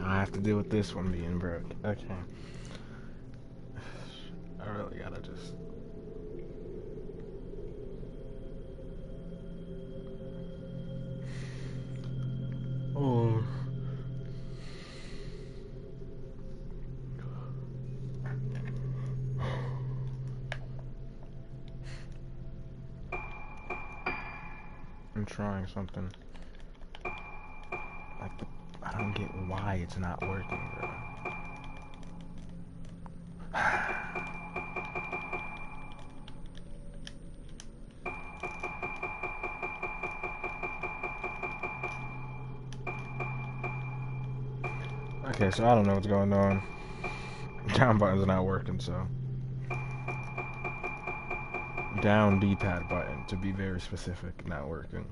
I have to deal with this one being broke. Okay. I really gotta just. Oh. I'm trying something. Like, I don't get why it's not working, bro. Okay, so I don't know what's going on. Down button's not working, so. Down D-pad button, to be very specific, not working.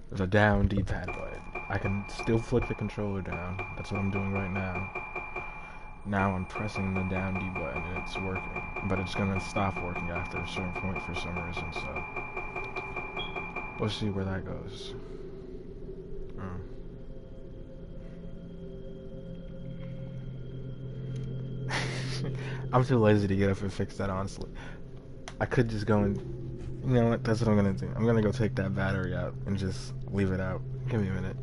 There's a down D-pad button. I can still flick the controller down. That's what I'm doing right now. Now I'm pressing the down D button and it's working. But it's gonna stop working after a certain point for some reason, so. We'll see where that goes. I'm too lazy to get up and fix that, honestly. I could just go and, you know what, that's what I'm gonna do. I'm gonna go take that battery out and just leave it out. Give me a minute.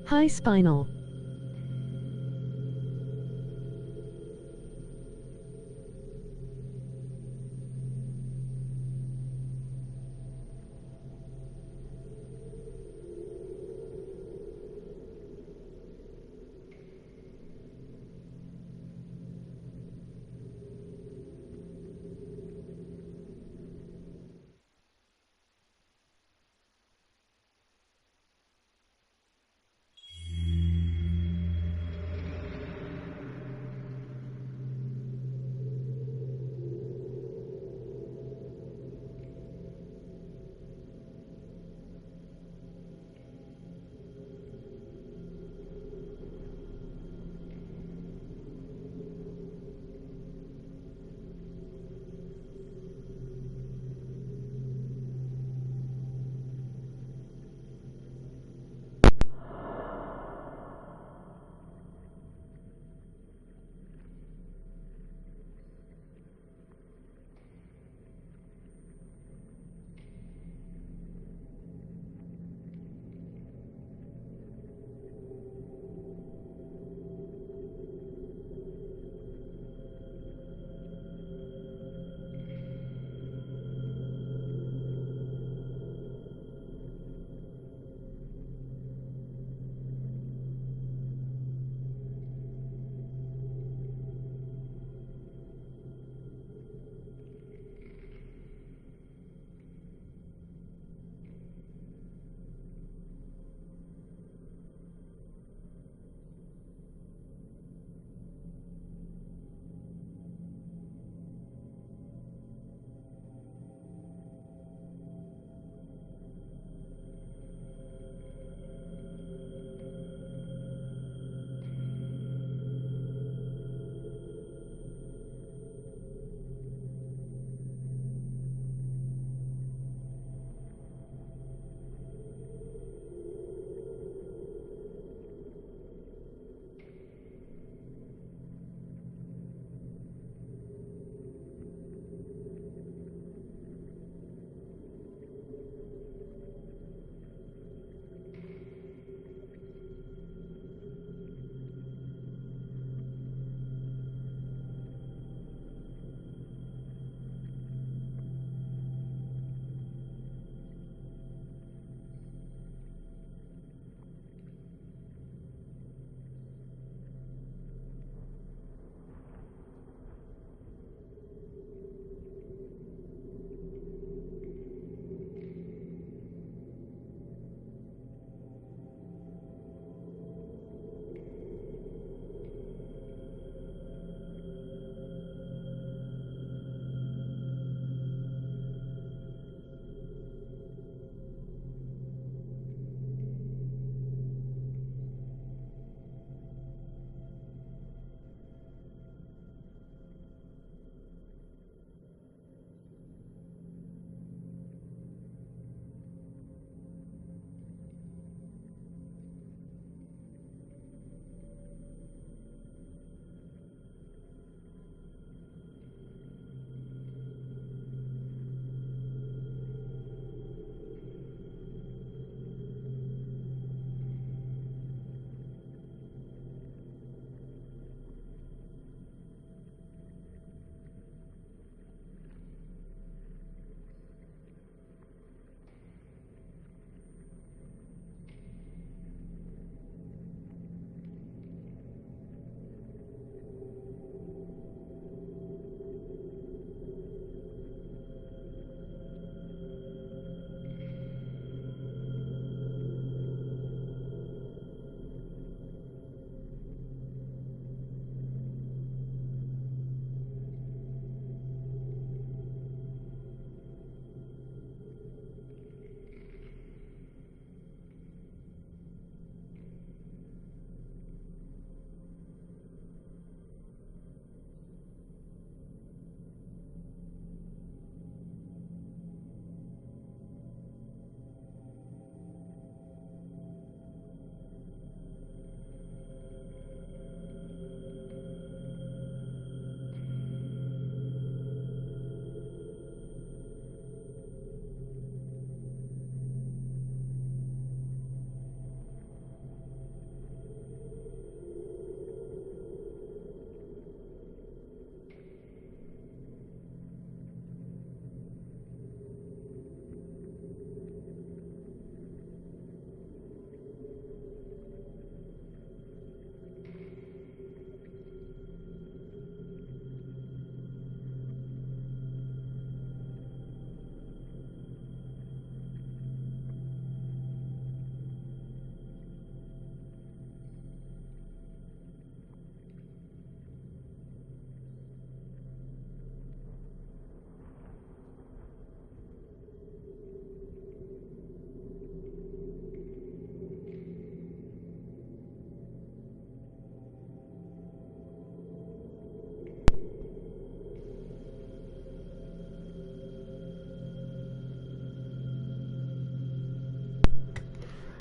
Hi, Spinal.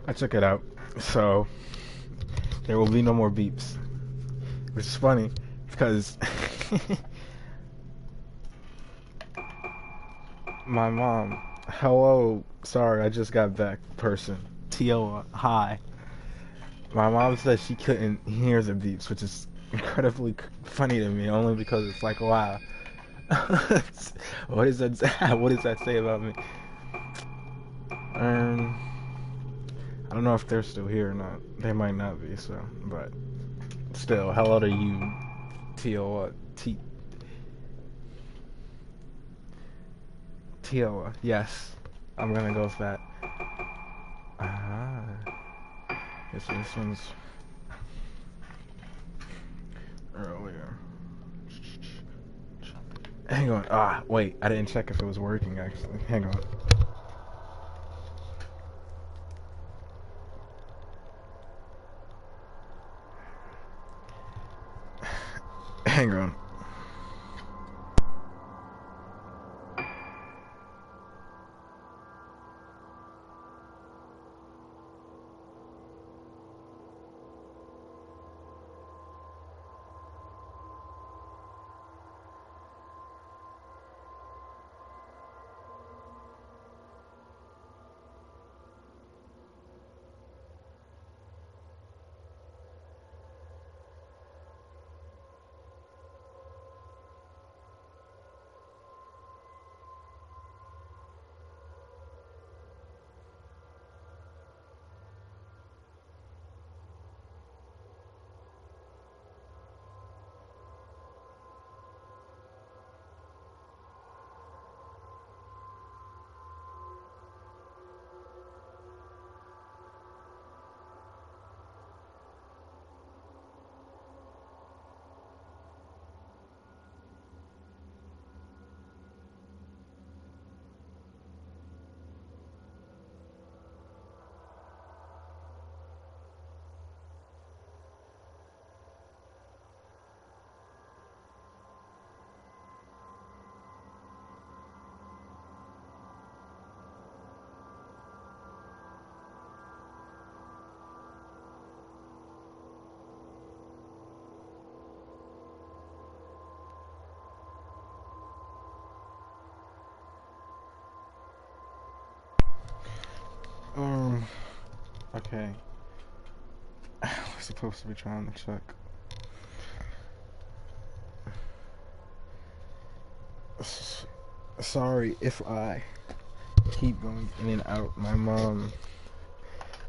I took it out, so there will be no more beeps. Which is funny because my mom, hello, sorry, I just got back, person. Tio, hi. My mom said she couldn't hear the beeps, which is incredibly funny to me, only because it's like, wow. What does that? What does that say about me? Um, I don't know if they're still here or not. They might not be, so, but still, hello to you, Tio, Tio. Yes, I'm gonna go with that. Ah, yes, this one's earlier. Hang on. Ah, wait. I didn't check if it was working, actually. Hang on. Hang on. Um. Okay. I was supposed to be trying to check. Sorry if I keep going in and out. My mom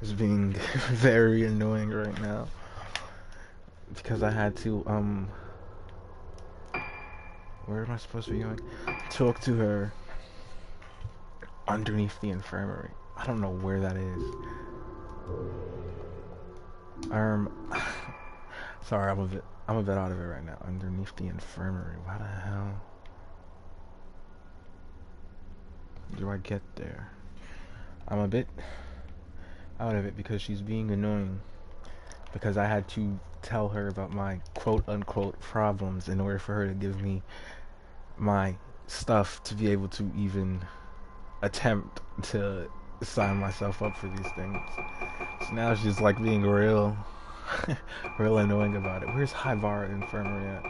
is being very annoying right now because I had to where am I supposed to be going? Talk to her underneath the infirmary. I don't know where that is. Um, sorry, I'm a bit out of it right now. Underneath the infirmary. Why the hell do I get there? I'm a bit out of it because she's being annoying. Because I had to tell her about my quote unquote problems in order for her to give me my stuff to be able to even attempt to sign myself up for these things. So now she's like being real, real annoying about it. Where's High Bar Infirmary at?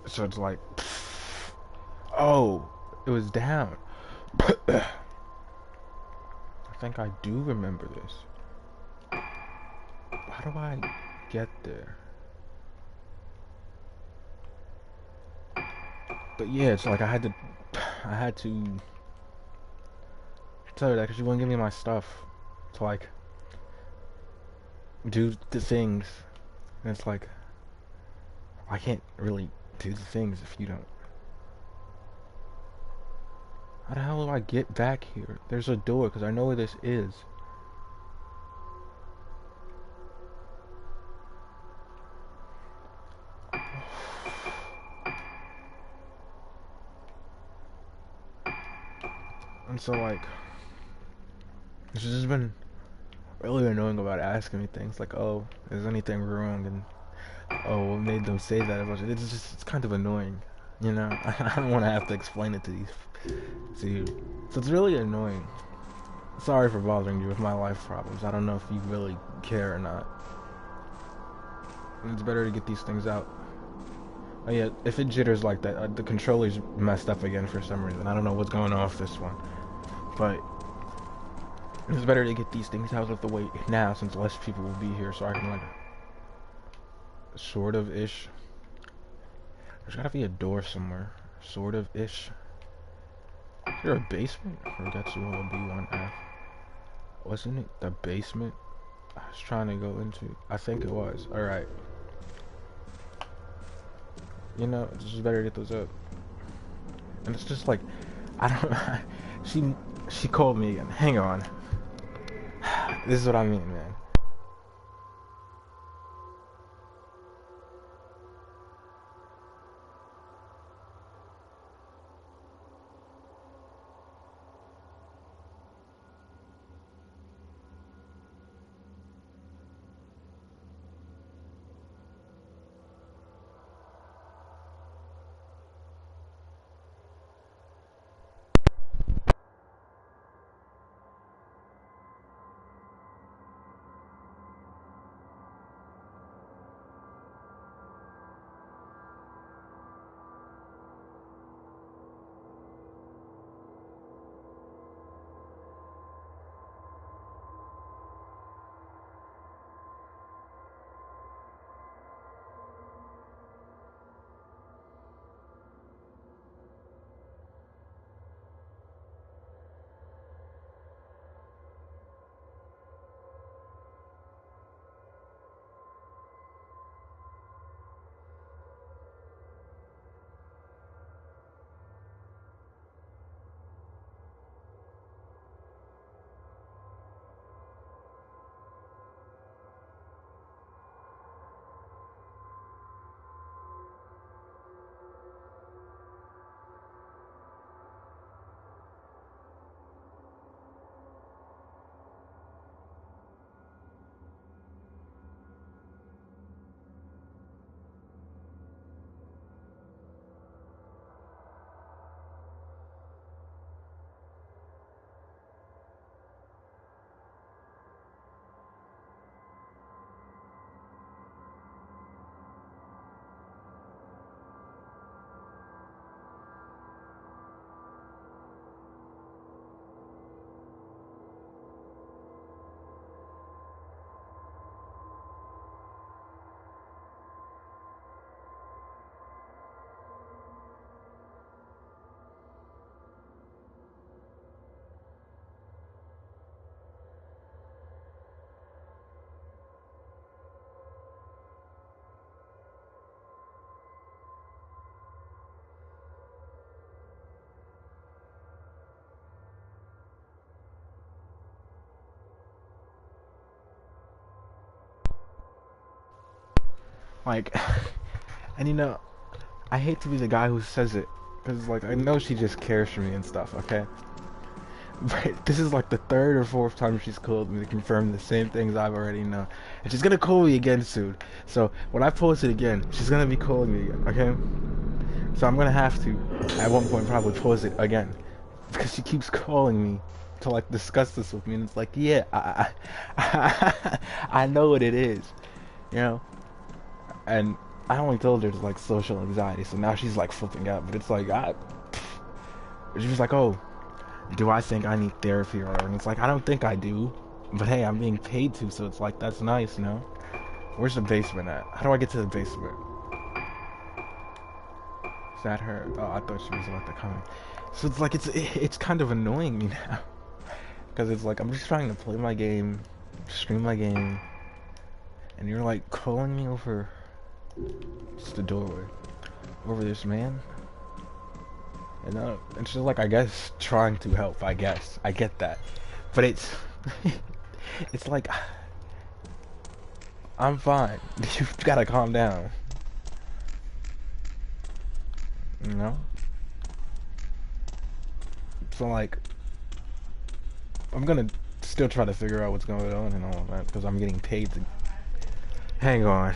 So it's like, oh, it was down. I think I do remember this. How do I get there? But yeah, it's like I had to tell her that because she wouldn't give me my stuff to like do the things, and it's like I can't really do the things if you don't. How the hell do I get back here? There's a door because I know where this is. And so like, she's just been really annoying about asking me things like, "Oh, is anything wrong?" and "Oh, what made them say that?" It's kind of annoying, you know. I don't want to have to explain it to you. So it's really annoying. Sorry for bothering you with my life problems. I don't know if you really care or not. It's better to get these things out. Oh yeah, if it jitters like that, the controller's messed up again for some reason. I don't know what's going on with this one. But it's better to get these things out of the way now since less people will be here so I can like sort of ish. There's gotta be a door somewhere. Sort of ish. Is there a basement? Or that's all B1F. Wasn't it the basement I was trying to go into? I think it was. Alright. You know, it's just better to get those up. And it's just like, I don't she called me again. Hang on. This is what I mean, man. Like, and you know, I hate to be the guy who says it, because like I know she just cares for me and stuff, okay? But this is like the third or fourth time she's called me to confirm the same things I've already known, and she's gonna call me again soon. So when I post it again, she's gonna be calling me again, okay? So I'm gonna have to, at one point, probably post it again, because she keeps calling me to like discuss this with me, and it's like, yeah, I know what it is, you know. And I only told her it's like social anxiety, so now she's like flipping out. But it's like, she was like, oh, do I think I need therapy or whatever? And it's like, I don't think I do. But hey, I'm being paid to, so it's like, that's nice, no? Where's the basement at? How do I get to the basement? Is that her? Oh, I thought she was about to come. So it's like, it's kind of annoying me now. Because it's like, I'm just trying to play my game, stream my game, and you're like calling me over just the doorway. Over this man. And it's just like, I guess, trying to help, I guess. I get that. But it's... it's like... I'm fine. You've gotta calm down. You know? So like... I'm gonna still try to figure out what's going on and all of that, because I'm getting paid to... Hang on.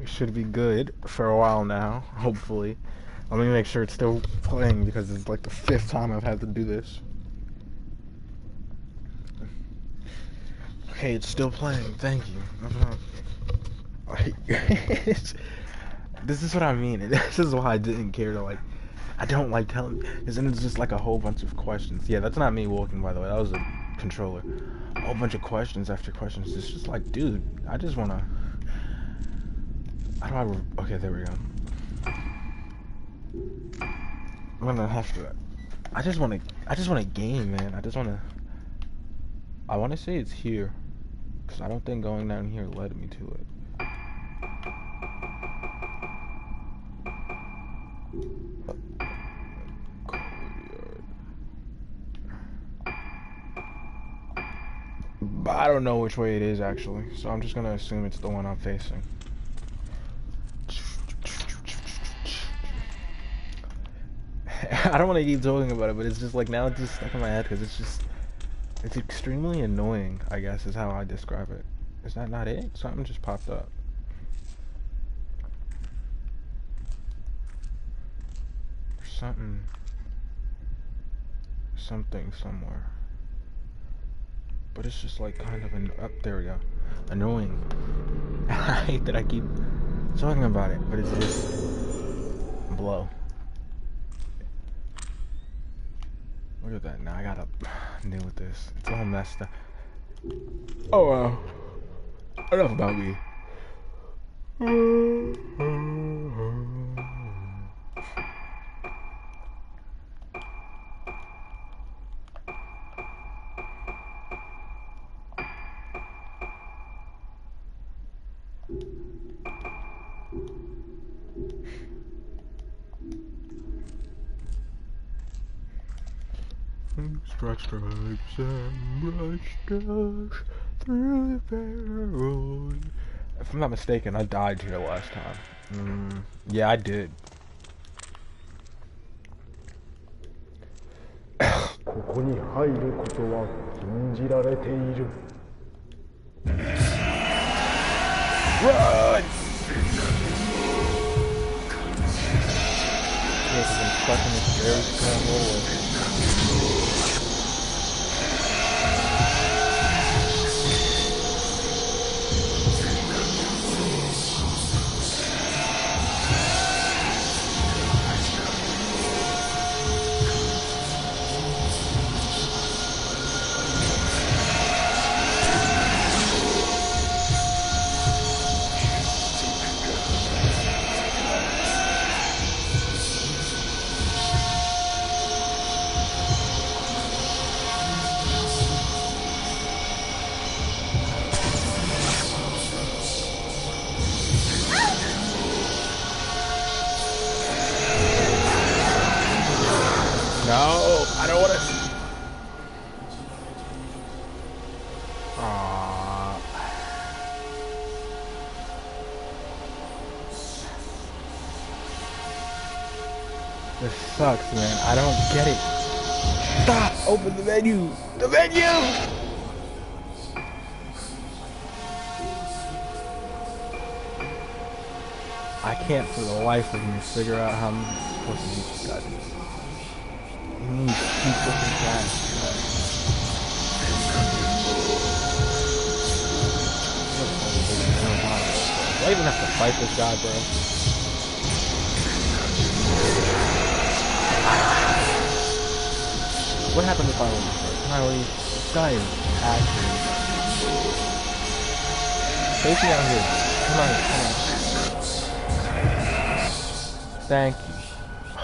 should be good for a while now, hopefully. Let me make sure it's still playing because it's like the 5th time I've had to do this. Okay, it's still playing. Thank you. This is what I mean. This is why I didn't care to like. I don't like telling, because then it's just like a whole bunch of questions. Yeah, that's not me walking, by the way. That was a controller. A whole bunch of questions after questions. It's just like, dude, I just wanna. How do I? Okay, there we go. I'm gonna have to. I just want a game, man. I want to say it's here, because I don't think going down here led me to it. But I don't know which way it is actually, so I'm just gonna assume it's the one I'm facing. I don't want to keep talking about it, but it's just like now it's just stuck in my head because it's extremely annoying, I guess is how I describe it. Is that not it? Something just popped up. Something somewhere. But it's just like kind of there we go. Annoying. I hate that I keep talking about it, but it's just blow. Look at that. Now I gotta deal with this. It's all messed up. Oh well. Enough about me. Stripes and brush strokes through the fair road. If I'm not mistaken, I died here last time. Yeah, I did. ここに入ることは禁じられている。Run! Yes, I'm stuck in this very small hole. No, I don't want to. This sucks, man. I don't get it. Stop! Open the menu! The menu! I can't for the life of me figure out how I'm supposed to use this guy. Keep looking back. Do I even have to fight this guy, bro? What happens if I leave? Can I leave? This guy is actually... Take me out here. Come on. Thank you.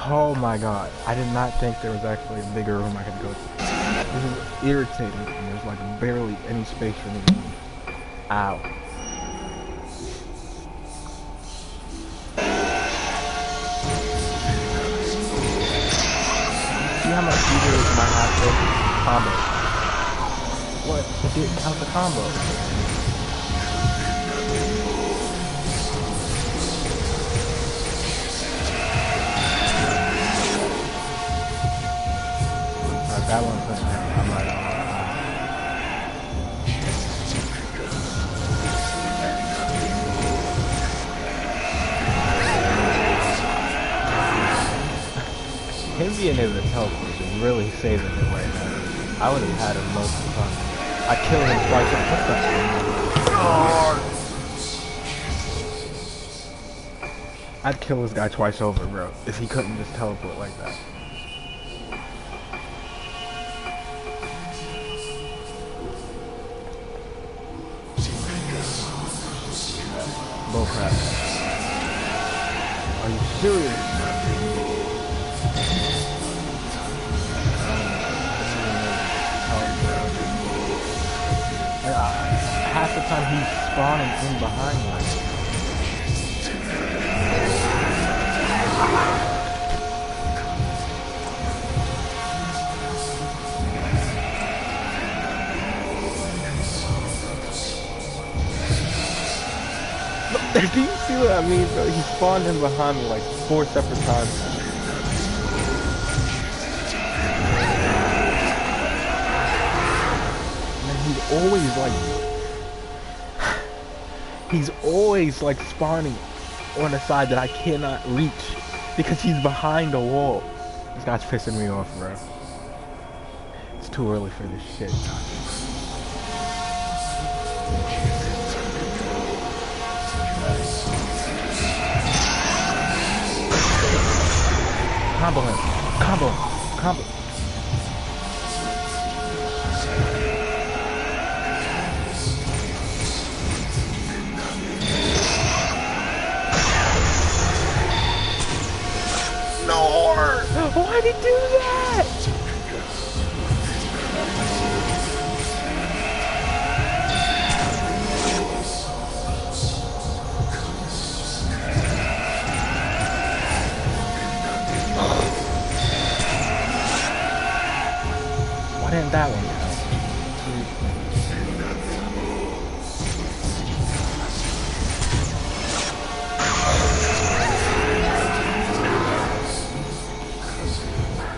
Oh my god. I did not think there was actually a bigger room I could go to. This is irritating, and there's like barely any space for me to move. Ow. See how much easier is my half combo? What? It didn't count the combo. That one's the same. I'm right on. that the teleport is really saving it right now. I would have had him most of the time. I killed him twice. What the? I'd kill this guy twice over, bro, if he couldn't just teleport like that. Bull crap. Are you serious? Half the time he's spawning in behind me. Do you see what I mean, bro? He spawned in behind me like 4 separate times. And he's always like spawning on a side that I cannot reach because he's behind a wall. This guy's pissing me off, bro. It's too early for this shit. Combo him. Combo. Combo. No! Why'd he do that? Why didn't that one count?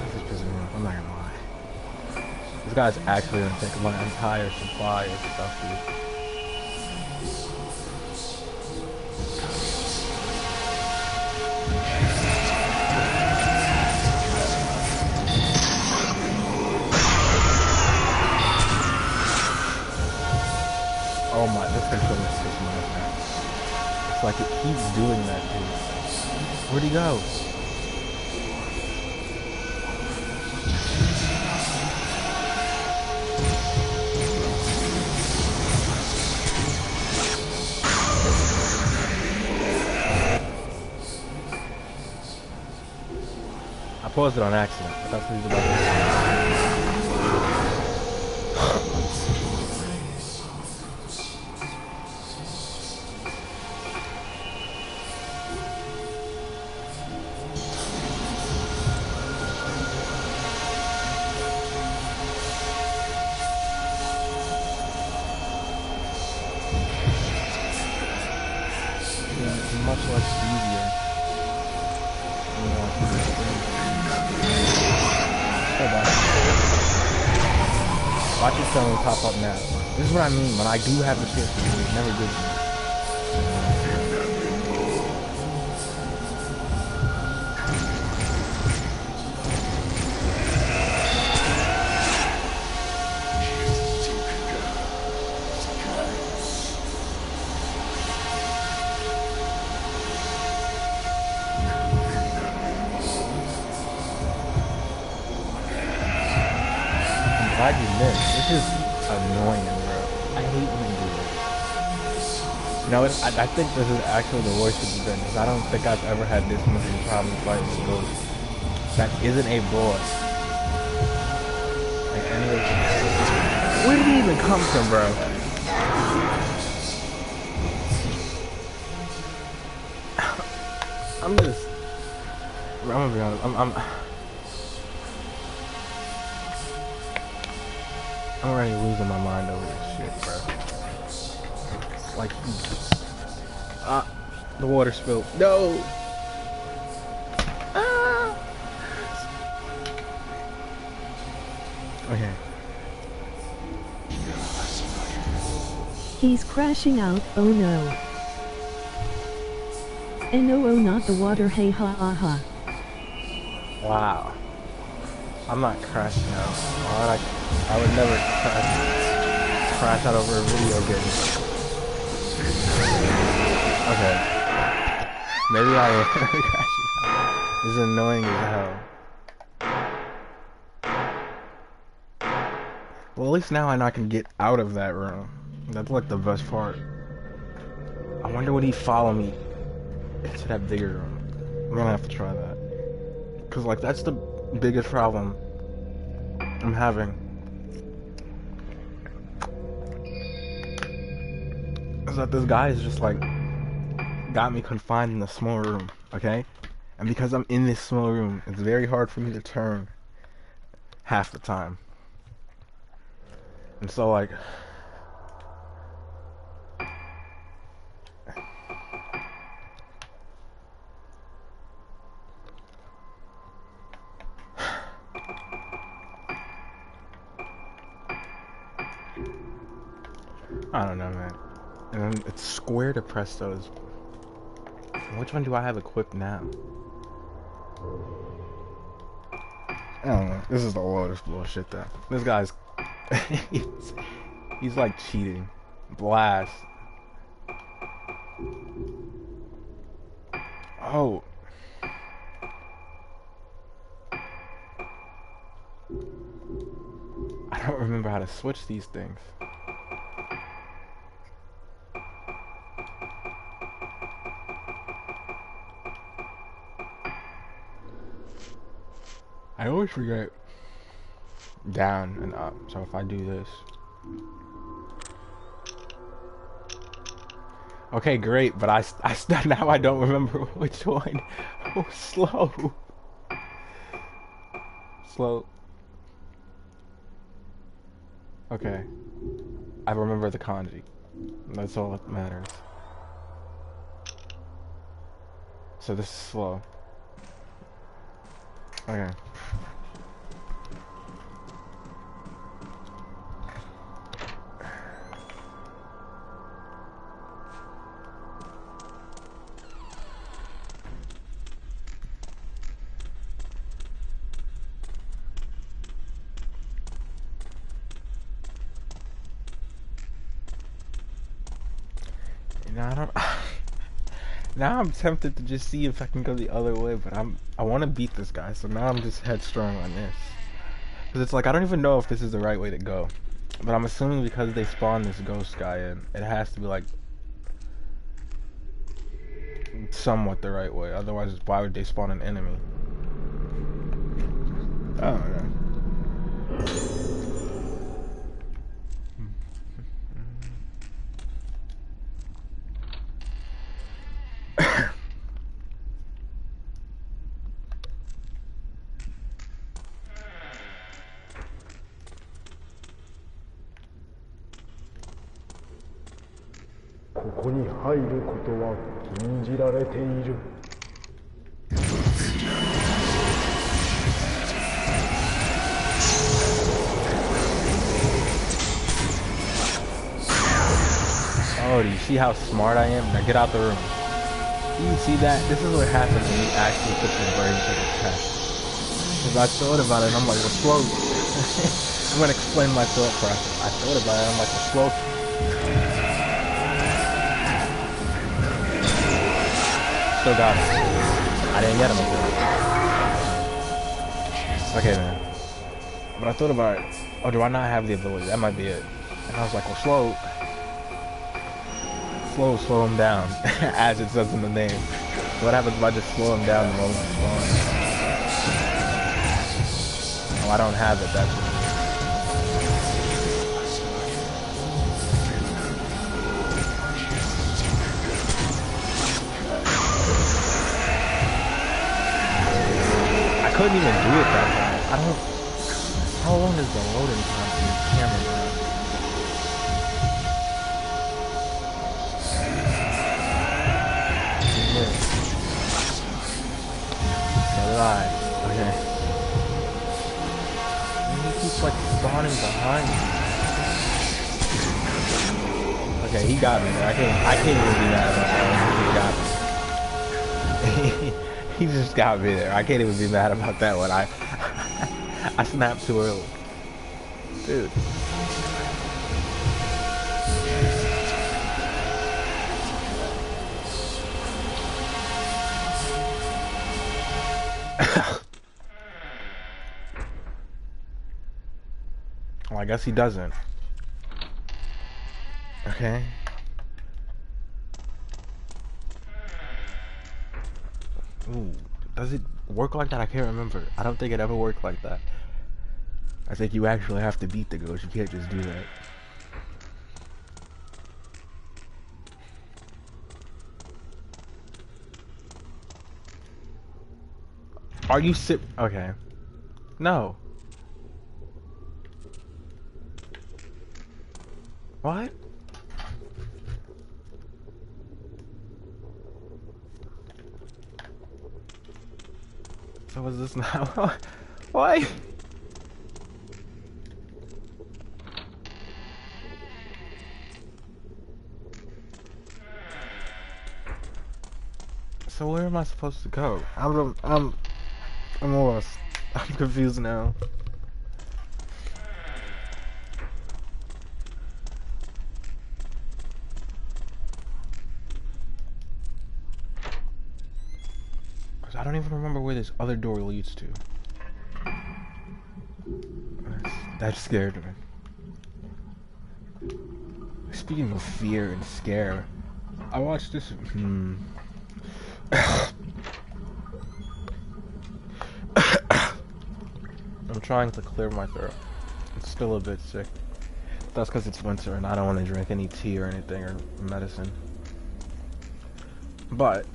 This is pissing me off, I'm not gonna lie. This guy's actually gonna take my entire supply of stuff, dude. Oh my, this controller's pissing me off now. It's like it keeps doing that, dude. Where'd he go? I paused it on accident, but that's what he's about to much less easier. Watch it suddenly pop up now. This is what I mean when I do have the shit. It's never good for me. Glad you missed. This is annoying, bro. I hate when you do this. You know, I think this is actually the worst of the business. I don't think I've ever had this much of a problem fighting a ghost that isn't a boss. Like any of them. Where did he even come from, bro? I'm gonna be honest. I'm already losing my mind over this shit, bro. It's like, the water spilled. No! Ah! Okay. He's crashing out, oh no. And no, oh not the water, hey ha ha ha. Wow. I'm not crashing out. Why would I would never crash out over a video game. Okay. Maybe I am crashing out. This is annoying as hell. Well, at least now I know I can get out of that room. That's like the best part. I wonder would he follow me into that bigger room. I'm gonna have to try that. Cause like that's the biggest problem I'm having. Is that this guy is just like got me confined in a small room, okay? And because I'm in this small room, it's very hard for me to turn half the time. And so like I don't know, man. And then it's square to press those. Which one do I have equipped now? I don't know. This is the lowest bullshit though. This guy's he's like cheating. Blast. Oh. I don't remember how to switch these things. I always forget down and up, so if I do this. Okay, great, but I now I don't remember which one. Oh, slow. Slow. Okay. I remember the kanji. That's all that matters. So this is slow. Okay. Now I don't. Now I'm tempted to just see if I can go the other way, but I want to beat this guy, so now I'm just headstrong on this. Cause it's like I don't even know if this is the right way to go, but I'm assuming because they spawned this ghost guy in, it has to be like somewhat the right way. Otherwise, why would they spawn an enemy? I don't know. Oh, do you see how smart I am? Now get out the room. Do you see that? This is what happens when you actually put your brain to the test. Because I thought about it and I'm like, well, slow. I'm going to explain my thought process. I thought about it and I'm like, well, slow. Still got him. I didn't get him again. Okay, man. But I thought about it. Oh, do I not have the ability? That might be it. And I was like, well, slow him down, as it says in the name. So what happens if I just slow him down the moment he's spawn? Oh, I don't have it, that's it. I couldn't even do it that time. I don't... How long is the loading time for this camera now? Okay. And he keeps like spawning behind me. Okay, he got me there. I can't even be mad about that one. He got me. He just got me there. I can't even be mad about that one. I snapped too early. Dude. Well, I guess he doesn't. Okay. Ooh, does it work like that? I can't remember. I don't think it ever worked like that. I think you actually have to beat the ghost. You can't just do that. Are you okay. No. What? So is this now? Why? So where am I supposed to go? I'm lost. I'm confused now. I don't even remember where this other door leads to. That scared me. Speaking of fear and scare, I watched this. I'm trying to clear my throat. It's still a bit sick. That's because it's winter and I don't want to drink any tea or anything or medicine. But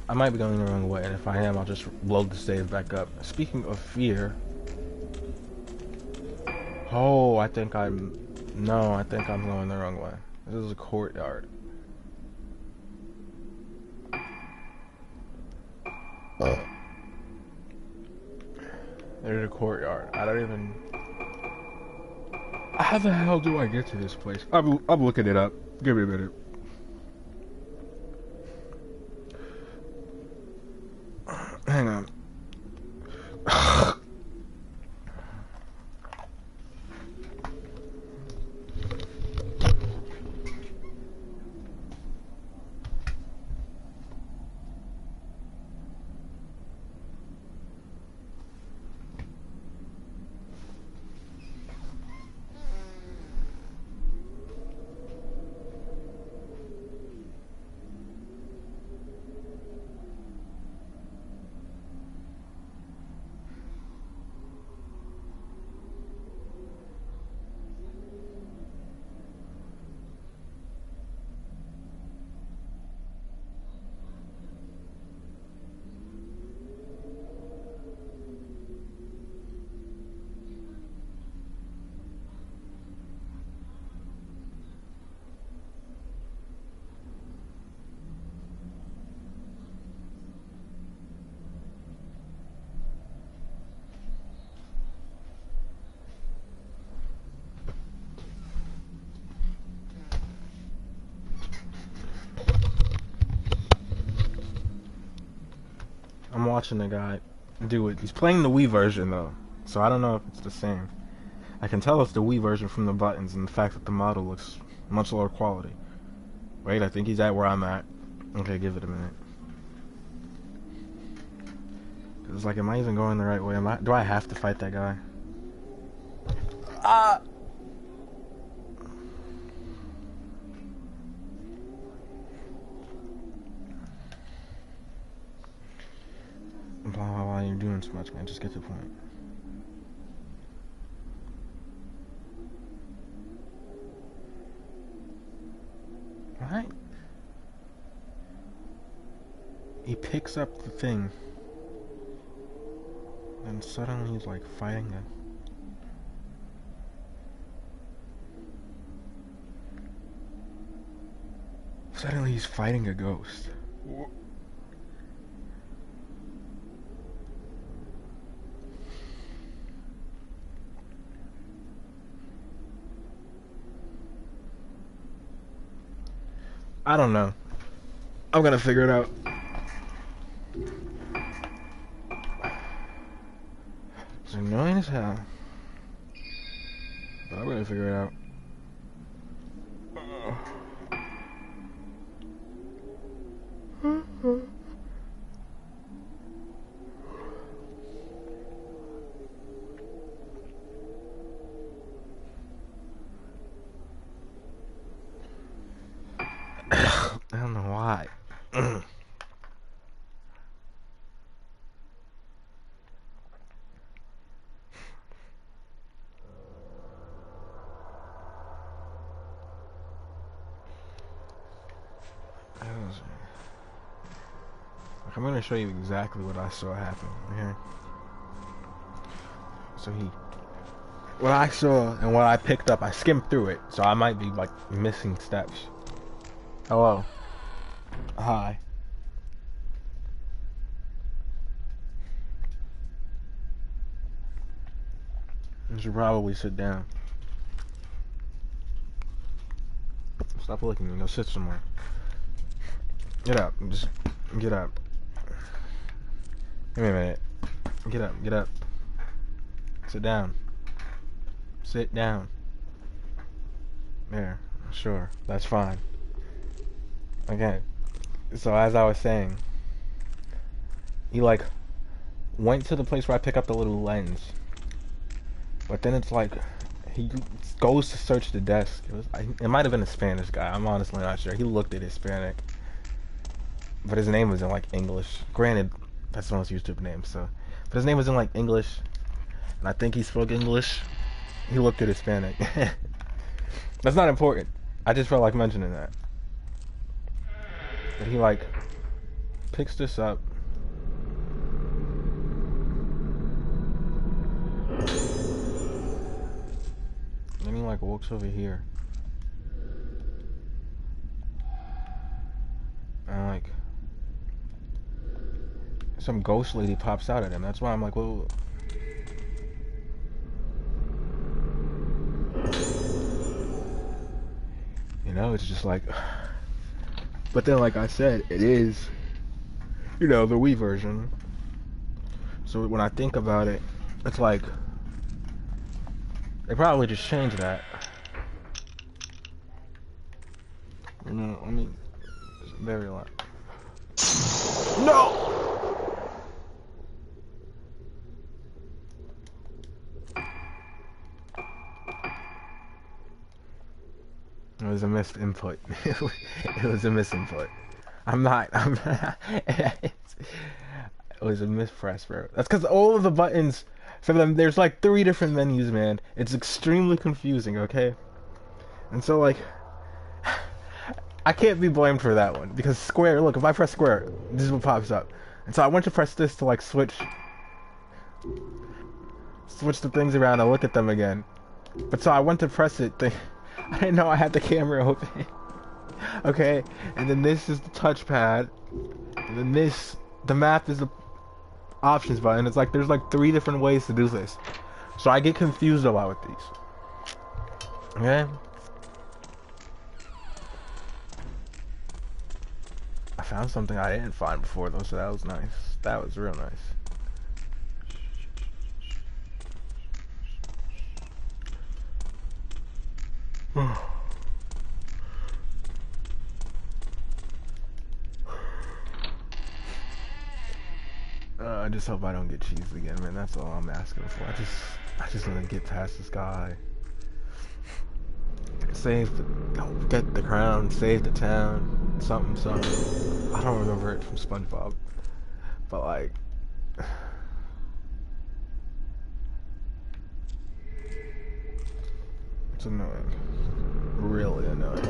I might be going the wrong way, and if I am, I'll just load the save back up. Speaking of fear, oh, I think I'm going the wrong way. This is a courtyard. There's a courtyard. How the hell do I get to this place? I'm looking it up. Give me a minute. Hang on. I'm watching the guy do it. He's playing the Wii version though, so I don't know if it's the same. I can tell it's the Wii version from the buttons and the fact that the model looks much lower quality. Wait, I think he's at where I'm at. Okay, give it a minute. It's like, am I even going the right way? Do I have to fight that guy? Blah blah blah, you're doing too much, man. Just get to the point. Right? He picks up the thing, and suddenly he's like fighting it. Suddenly he's fighting a ghost. I don't know. I'm gonna figure it out. Annoying as hell. But I'm gonna figure it out. I don't know why. I'm gonna show you exactly what I saw happen. Okay. So what I saw and what I picked up, I skimmed through it, so I might be like missing steps. Hello. Hi. You should probably sit down. Stop looking at me. Go sit somewhere. Get up. Just get up. Give me a minute. Get up. Get up. Sit down. Sit down. There. Sure. That's fine. Okay. So as I was saying, he like went to the place where I pick up the little lens. But then it's like he goes to search the desk. It might have been a Spanish guy. I'm honestly not sure. He looked at Hispanic, but his name was in like English. Granted, that's the most YouTube name. So, but his name was in like English, and I think he spoke English. He looked at Hispanic. That's not important. I just felt like mentioning that. But he like picks this up. Then he like walks over here. And like some ghost lady pops out at him. That's why I'm like, well, you know, it's just like, but then like I said, it is, you know, the Wii version. So when I think about it, it's like they probably just changed that. You know, I mean, it's very loud. No! It was a missed input. It was a misinput. It was a mispress, bro. That's because all of the buttons for them, there's like 3 different menus, man. It's extremely confusing, okay? And so, like, I can't be blamed for that one. Because square, look, if I press square, this is what pops up. And so I went to press this to, like, switch the things around and look at them again. But so I went to press it, I didn't know I had the camera open. Okay, and then this is the touchpad, and then this, the map is the options button. It's like there's like 3 different ways to do this, so I get confused a lot with these. Okay, I found something I didn't find before though, so that was nice. That was real nice. I just hope I don't get cheesed again, man. That's all I'm asking for. I just want to get past this guy. Don't get the crown, save the town, something. I don't remember it from SpongeBob, but like, it's annoying, really annoying.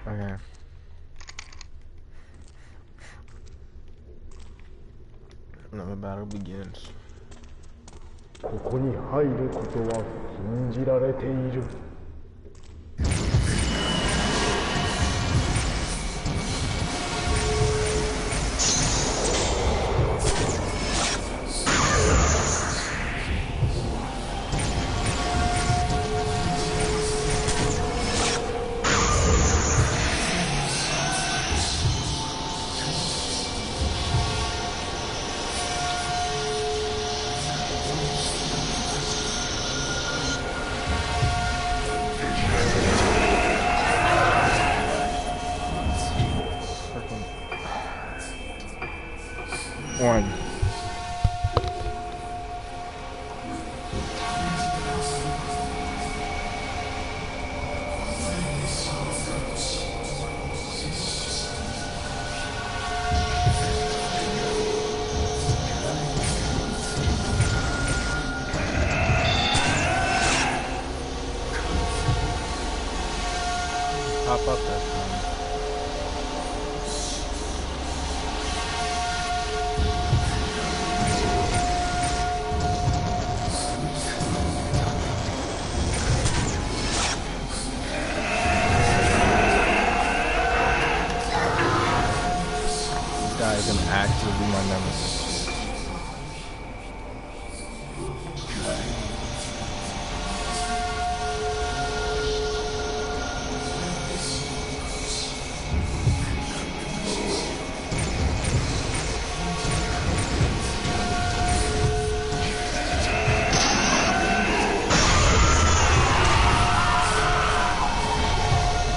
Okay. Another battle begins. ここに入ることは禁じられている。One. Pop up that time. This guy is gonna actually be my nemesis.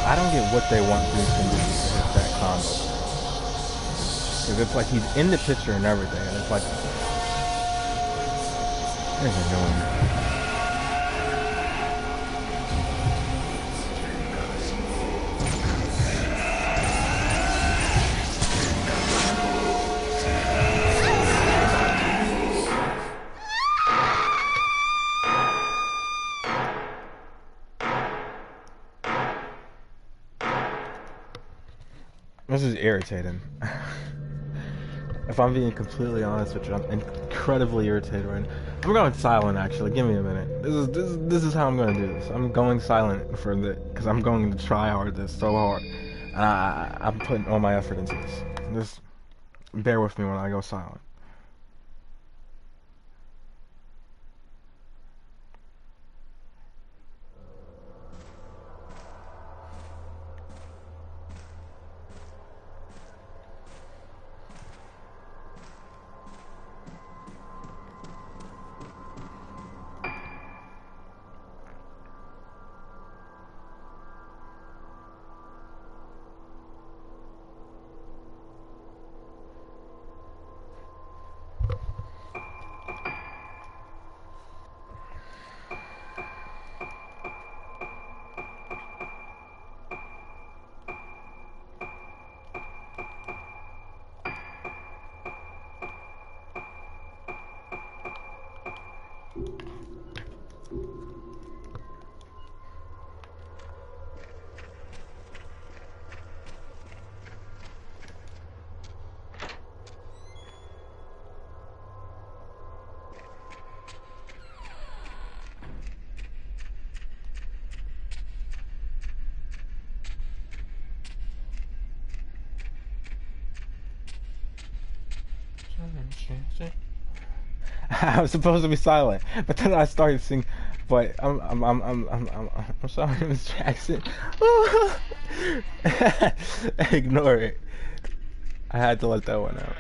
I don't get what they want these things to hit that combo. Because it's like he's in the picture and everything, and it's like, it's annoying. This is irritating. If I'm being completely honest with you, I'm incredibly irritated right now. I'm going silent actually. Give me a minute. This is how I'm gonna do this. I'm going silent for the because I'm going to try hard this so hard, and I'm putting all my effort into this. Just bear with me when I go silent. I was supposed to be silent, but then I started singing. But I'm sorry, Miss Jackson. Ignore it. I had to let that one out.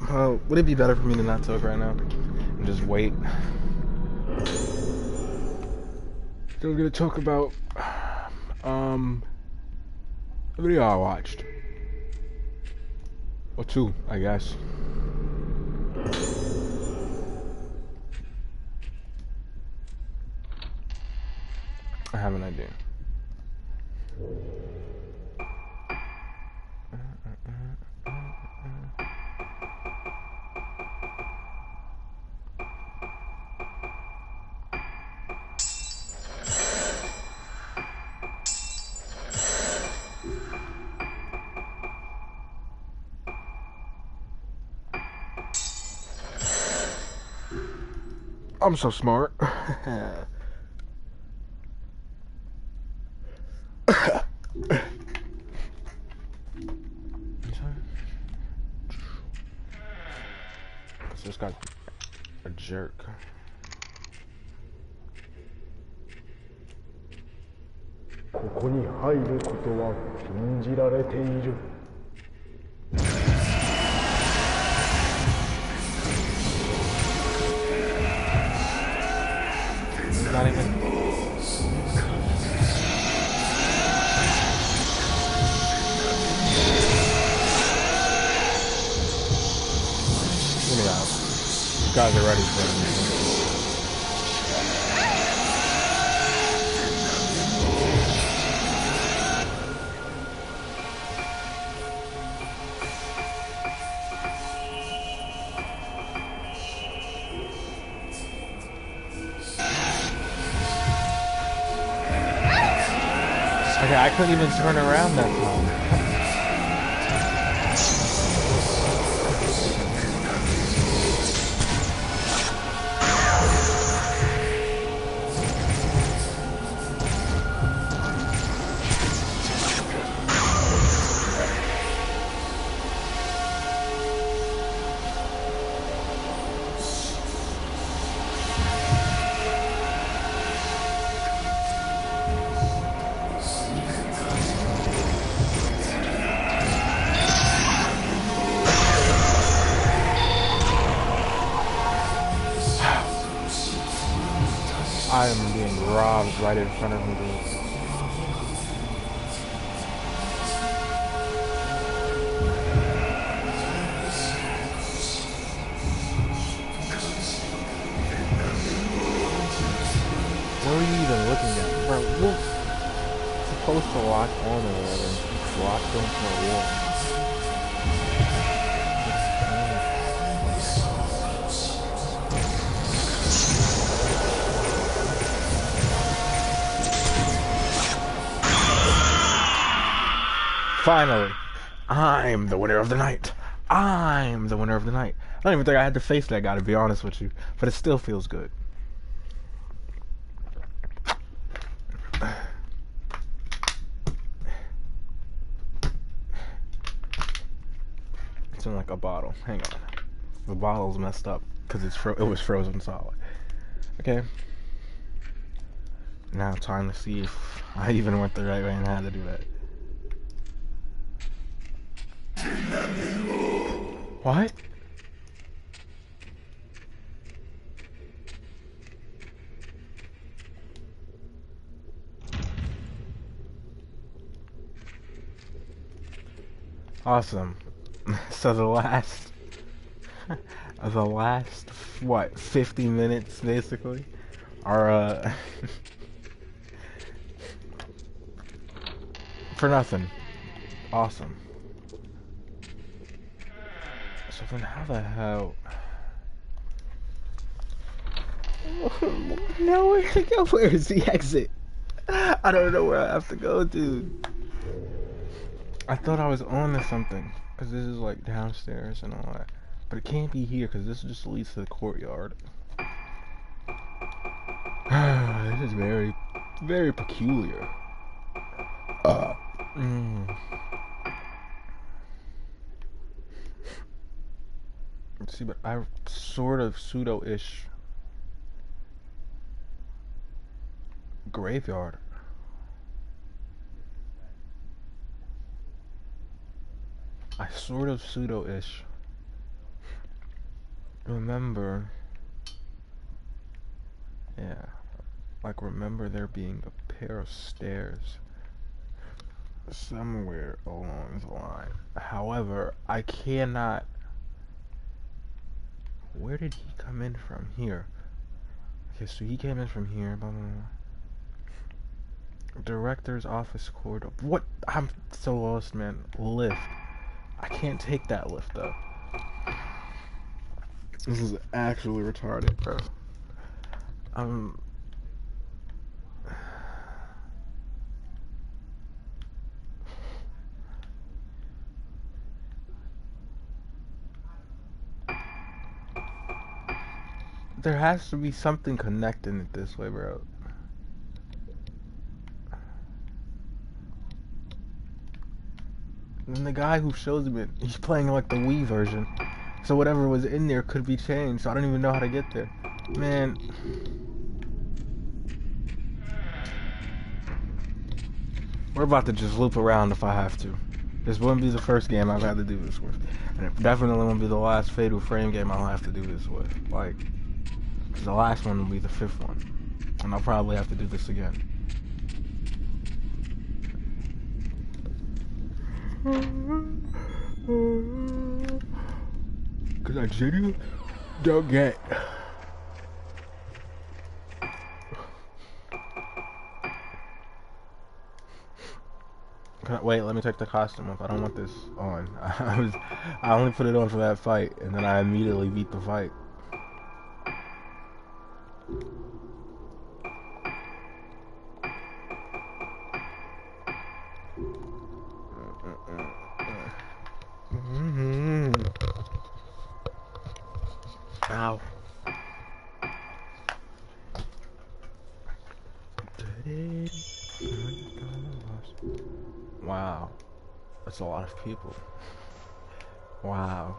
Oh, would it be better for me to not talk right now and just wait? Still gonna talk about a video I watched. Or two, I guess. I have an idea. I'm so smart. This got a jerk. ここに入ることは禁じられている。Not even. guys are ready for it. Okay, I couldn't even turn around that time. I am being robbed right in front of me, dude. What are you even looking at? Bro, you're supposed to lock on or whatever and keep locked into a wall. Finally, I'm the winner of the night. I'm the winner of the night. I don't even think I had to face that guy, to be honest with you, but it still feels good. It's in like a bottle. Hang on. The bottle's messed up because it was frozen solid. Okay. Now time to see if I even went the right way and how to do that. What? Awesome. So the last what, 50 minutes basically are for nothing. Awesome. So then how the hell now where to go? Where is the exit? I don't know where I have to go, dude. I thought I was on to something, because this is like downstairs and all that. But it can't be here, because this just leads to the courtyard. This is very, very peculiar. Let's see, but I sort of pseudo-ish graveyard. I sort of pseudo-ish remember, yeah, like remember there being a pair of stairs somewhere along the line. However, I cannot. Where did he come in from? Here. Okay, so he came in from here. Blah, blah, blah. Director's office corridor. What? I'm so lost, man. Lift. I can't take that lift though. This is actually retarded, bro. There has to be something connecting it this way, bro. And the guy who shows me it, he's playing like the Wii version. So whatever was in there could be changed, so I don't even know how to get there. Man. We're about to just loop around if I have to. This wouldn't be the first game I've had to do this with. And it definitely won't be the last Fatal Frame game I'll have to do this with. Like, cause the last one will be the 5th one. And I'll probably have to do this again. Cause I genuinely Don't get. Wait, let me take the costume off. I don't want this on. I only put it on for that fight, and then I immediately beat the fight. Ow. Wow. That's a lot of people. Wow.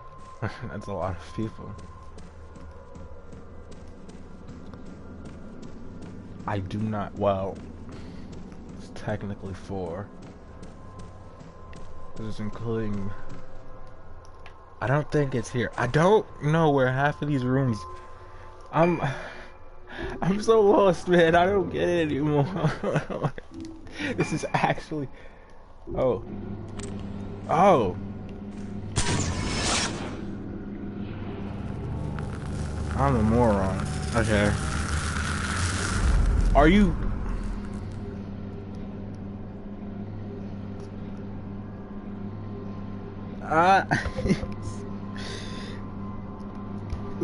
That's a lot of people. I do not, well, it's technically 4. This is including, I don't think it's here. I don't know where half of these rooms, I'm so lost, man. I don't get it anymore. This is actually, oh. I'm a moron. Okay. Are you?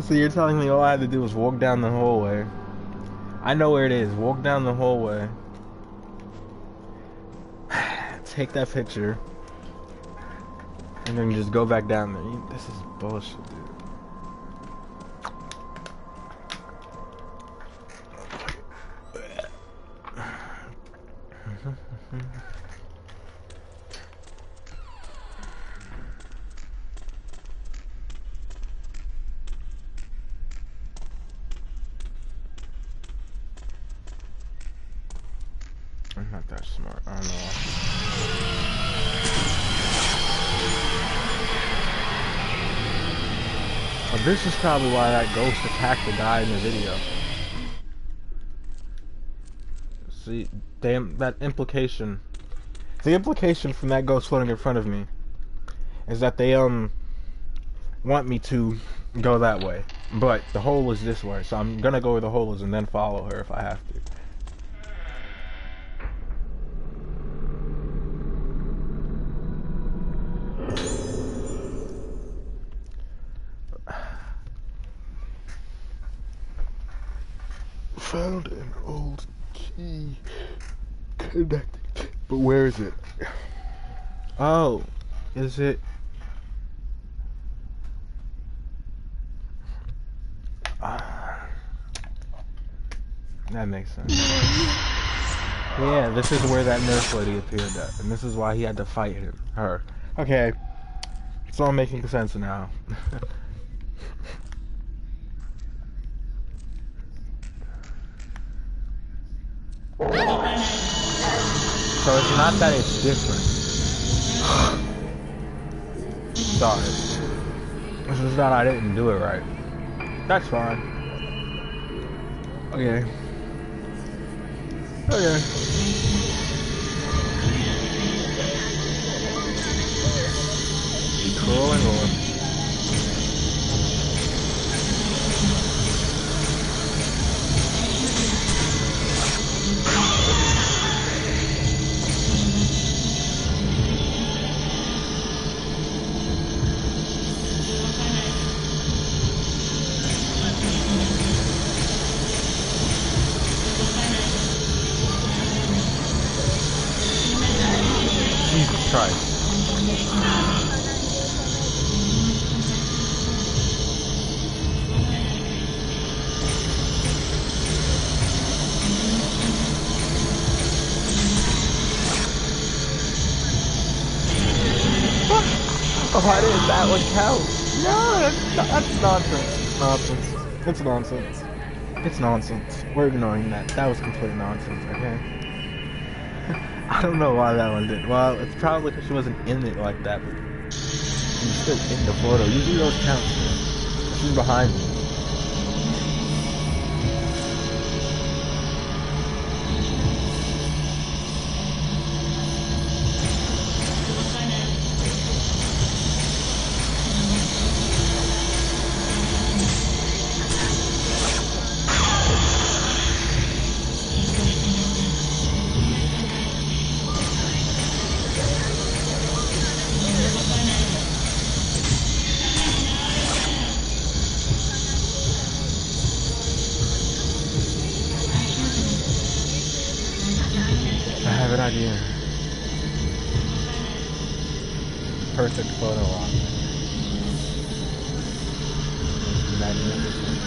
So you're telling me all I had to do was walk down the hallway. I know where it is. Walk down the hallway. Take that picture. And then just go back down there. This is bullshit, dude. I'm not that smart. I don't know. But this is probably why that ghost attacked the guy in the video. See, damn, that implication. The implication from that ghost floating in front of me is that they want me to go that way, but the hole is this way, so I'm gonna go where the hole is and then follow her if I have to. Found an old key connected, but where is it? Oh, is it? That makes sense. Yeah, this is where that nurse lady appeared at, and this is why he had to fight her. Okay, it's all making sense now. So it's not that it's different. Sorry. This is not I didn't do it right. That's fine. Okay. Okay. Be crawling on. Jesus Christ. Oh, why didn't that one count? No, that's nonsense. Nonsense. It's nonsense. It's nonsense. We're ignoring that. That was complete nonsense, okay? I don't know why that one did. Well, it's probably because she wasn't in it like that, but she's still in the photo. Usually those count. She's behind me. idea. Perfect photo op. Magnificent.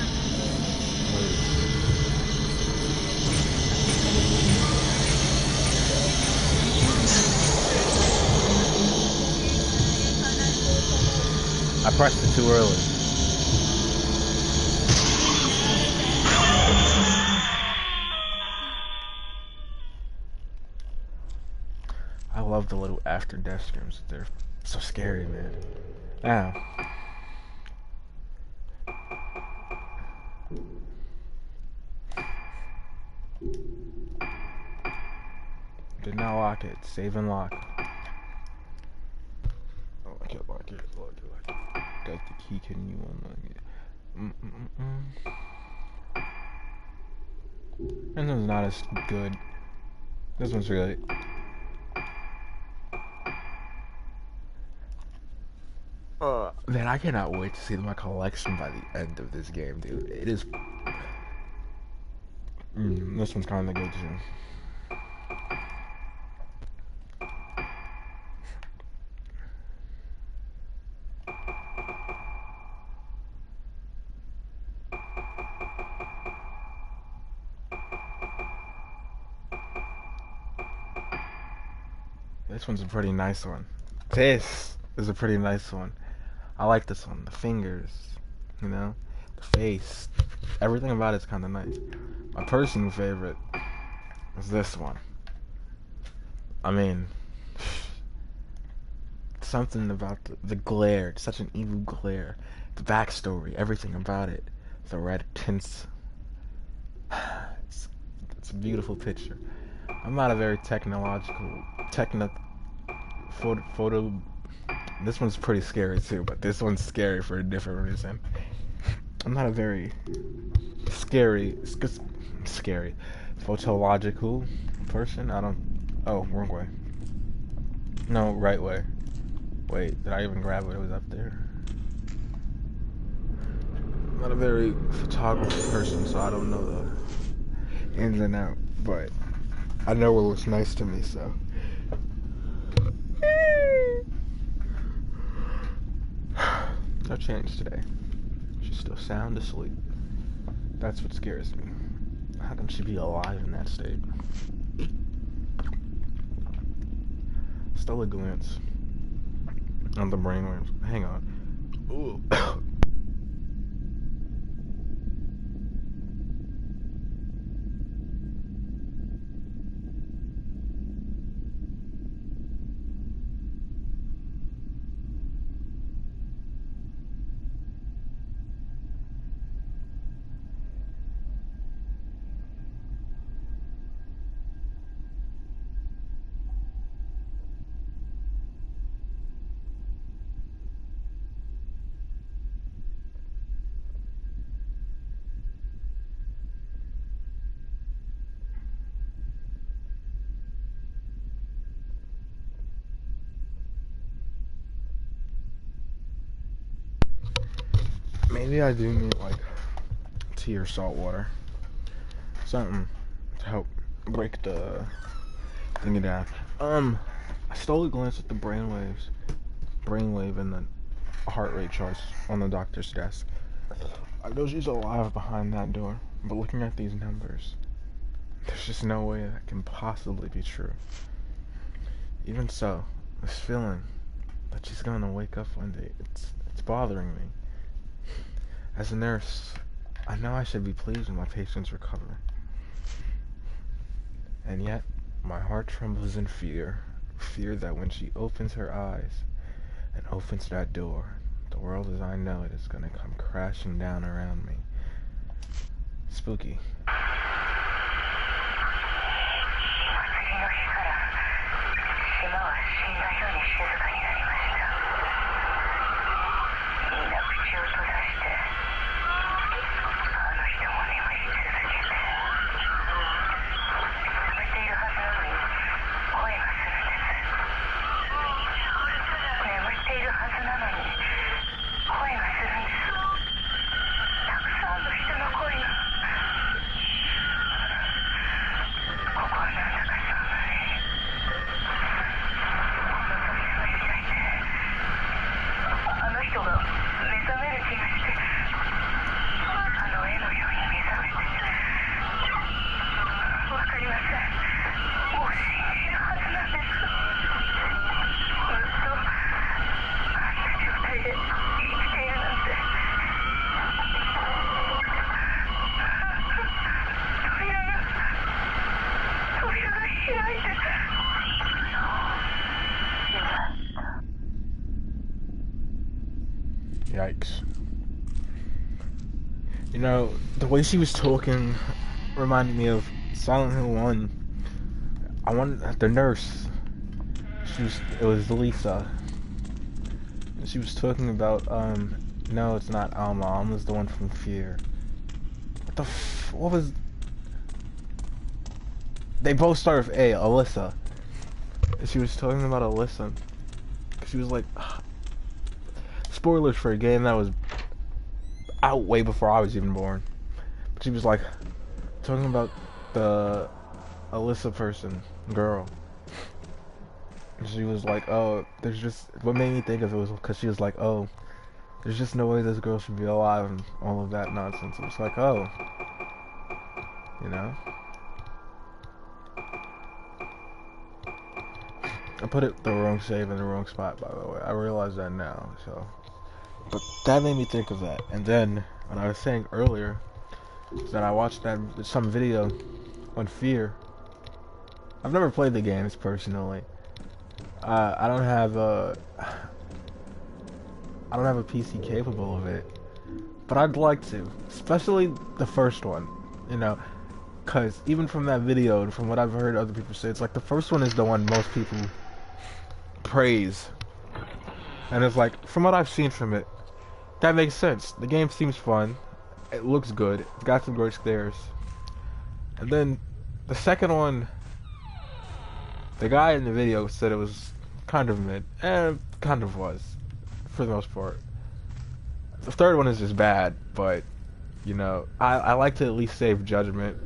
I pressed it too early. I love the little after death screams. They're so scary, man. Now. Did not lock it. Save and lock. Oh, I can't lock it. Lock it. Got the key. Can you unlock it? This one's not as good. This one's really. Man, I cannot wait to see my collection by the end of this game, dude. It is. This one's kind of good too. This one's a pretty nice one. This is a pretty nice one. I like this one. The fingers, you know, the face, everything about it's kind of nice. My personal favorite is this one. I mean, something about the glare. It's such an evil glare. The backstory, everything about it. The red tints. It's a beautiful picture. I'm not a very technological photo. This one's pretty scary too, but this one's scary for a different reason. I'm not a very scary photological person. I don't. Oh, wrong way. No, right way. Wait, did I even grab it? It was up there. I'm not a very photography person, so I don't know the ins and out, but I know what looks nice to me, so. No change today. She's still sound asleep. That's what scares me. How can she be alive in that state? Still a glance on the brainwaves. Hang on. Ooh. Maybe I do need like tea or salt water. Something to help break the thingy down. I slowly glanced at the brainwave and the heart rate charts on the doctor's desk. I know she's alive behind that door, but looking at these numbers, there's just no way that can possibly be true. Even so, this feeling that she's gonna wake up one day, it's bothering me. As a nurse, I know I should be pleased when my patients recover. And yet, my heart trembles in fear that when she opens her eyes and opens that door, the world as I know it is gonna come crashing down around me. Spooky. Yikes. You know, the way she was talking reminded me of Silent Hill 1. I wanted the nurse. It was Lisa. She was talking about, no, it's not Alma. Alma's the one from Fear. What was... They both start with A, Alyssa. And she was talking about Alyssa. She was like... Spoilers for a game that was out way before I was even born. But she was like, talking about the Alyssa person, girl. And she was like, oh, there's just... What made me think of it was because she was like, oh, there's just no way this girl should be alive and all of that nonsense. It was like, oh. You know? I put it the wrong save in the wrong spot, by the way. I realize that now, so... But that made me think of that. And then, when I was saying earlier, that I watched some video on Fear. I've never played the games, personally. I don't have a PC capable of it. But I'd like to. Especially the first one. You know, because even from that video and from what I've heard other people say, it's like the first one is the one most people praise. And it's like, from what I've seen from it, that makes sense. The game seems fun. It looks good. It's got some great scares. And then the second one, the guy in the video said it was kind of mid. And it kind of was, for the most part. The third one is just bad, but, you know, I like to at least save judgment.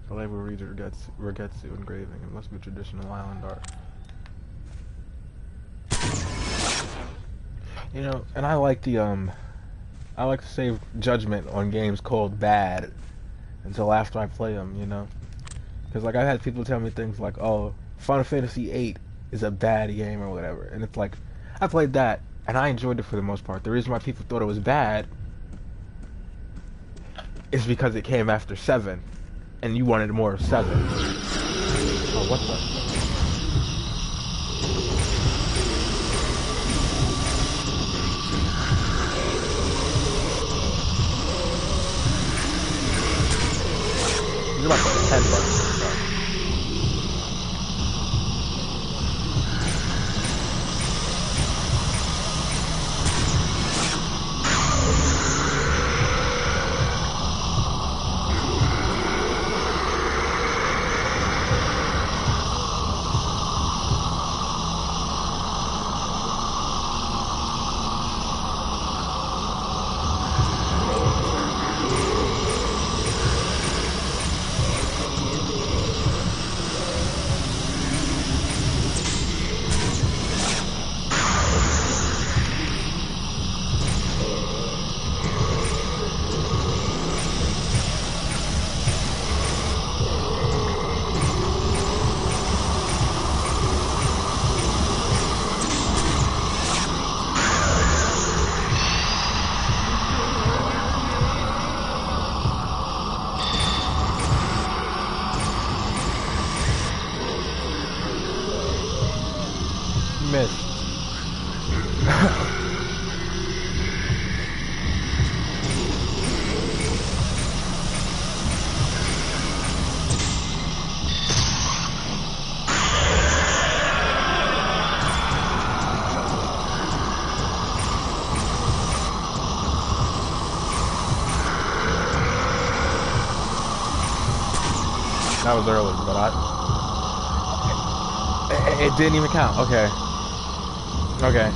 The label reads Regetsu engraving. It must be traditional island art. You know, and I like to save judgment on games called bad until after I play them, you know? Because, like, I've had people tell me things like, oh, Final Fantasy VIII is a bad game or whatever. And it's like, I played that, and I enjoyed it for the most part. The reason why people thought it was bad is because it came after 7, and you wanted more of 7. Oh, what the... You're about to headbutt. Missed. That was early, but it didn't even count. Okay. Okay.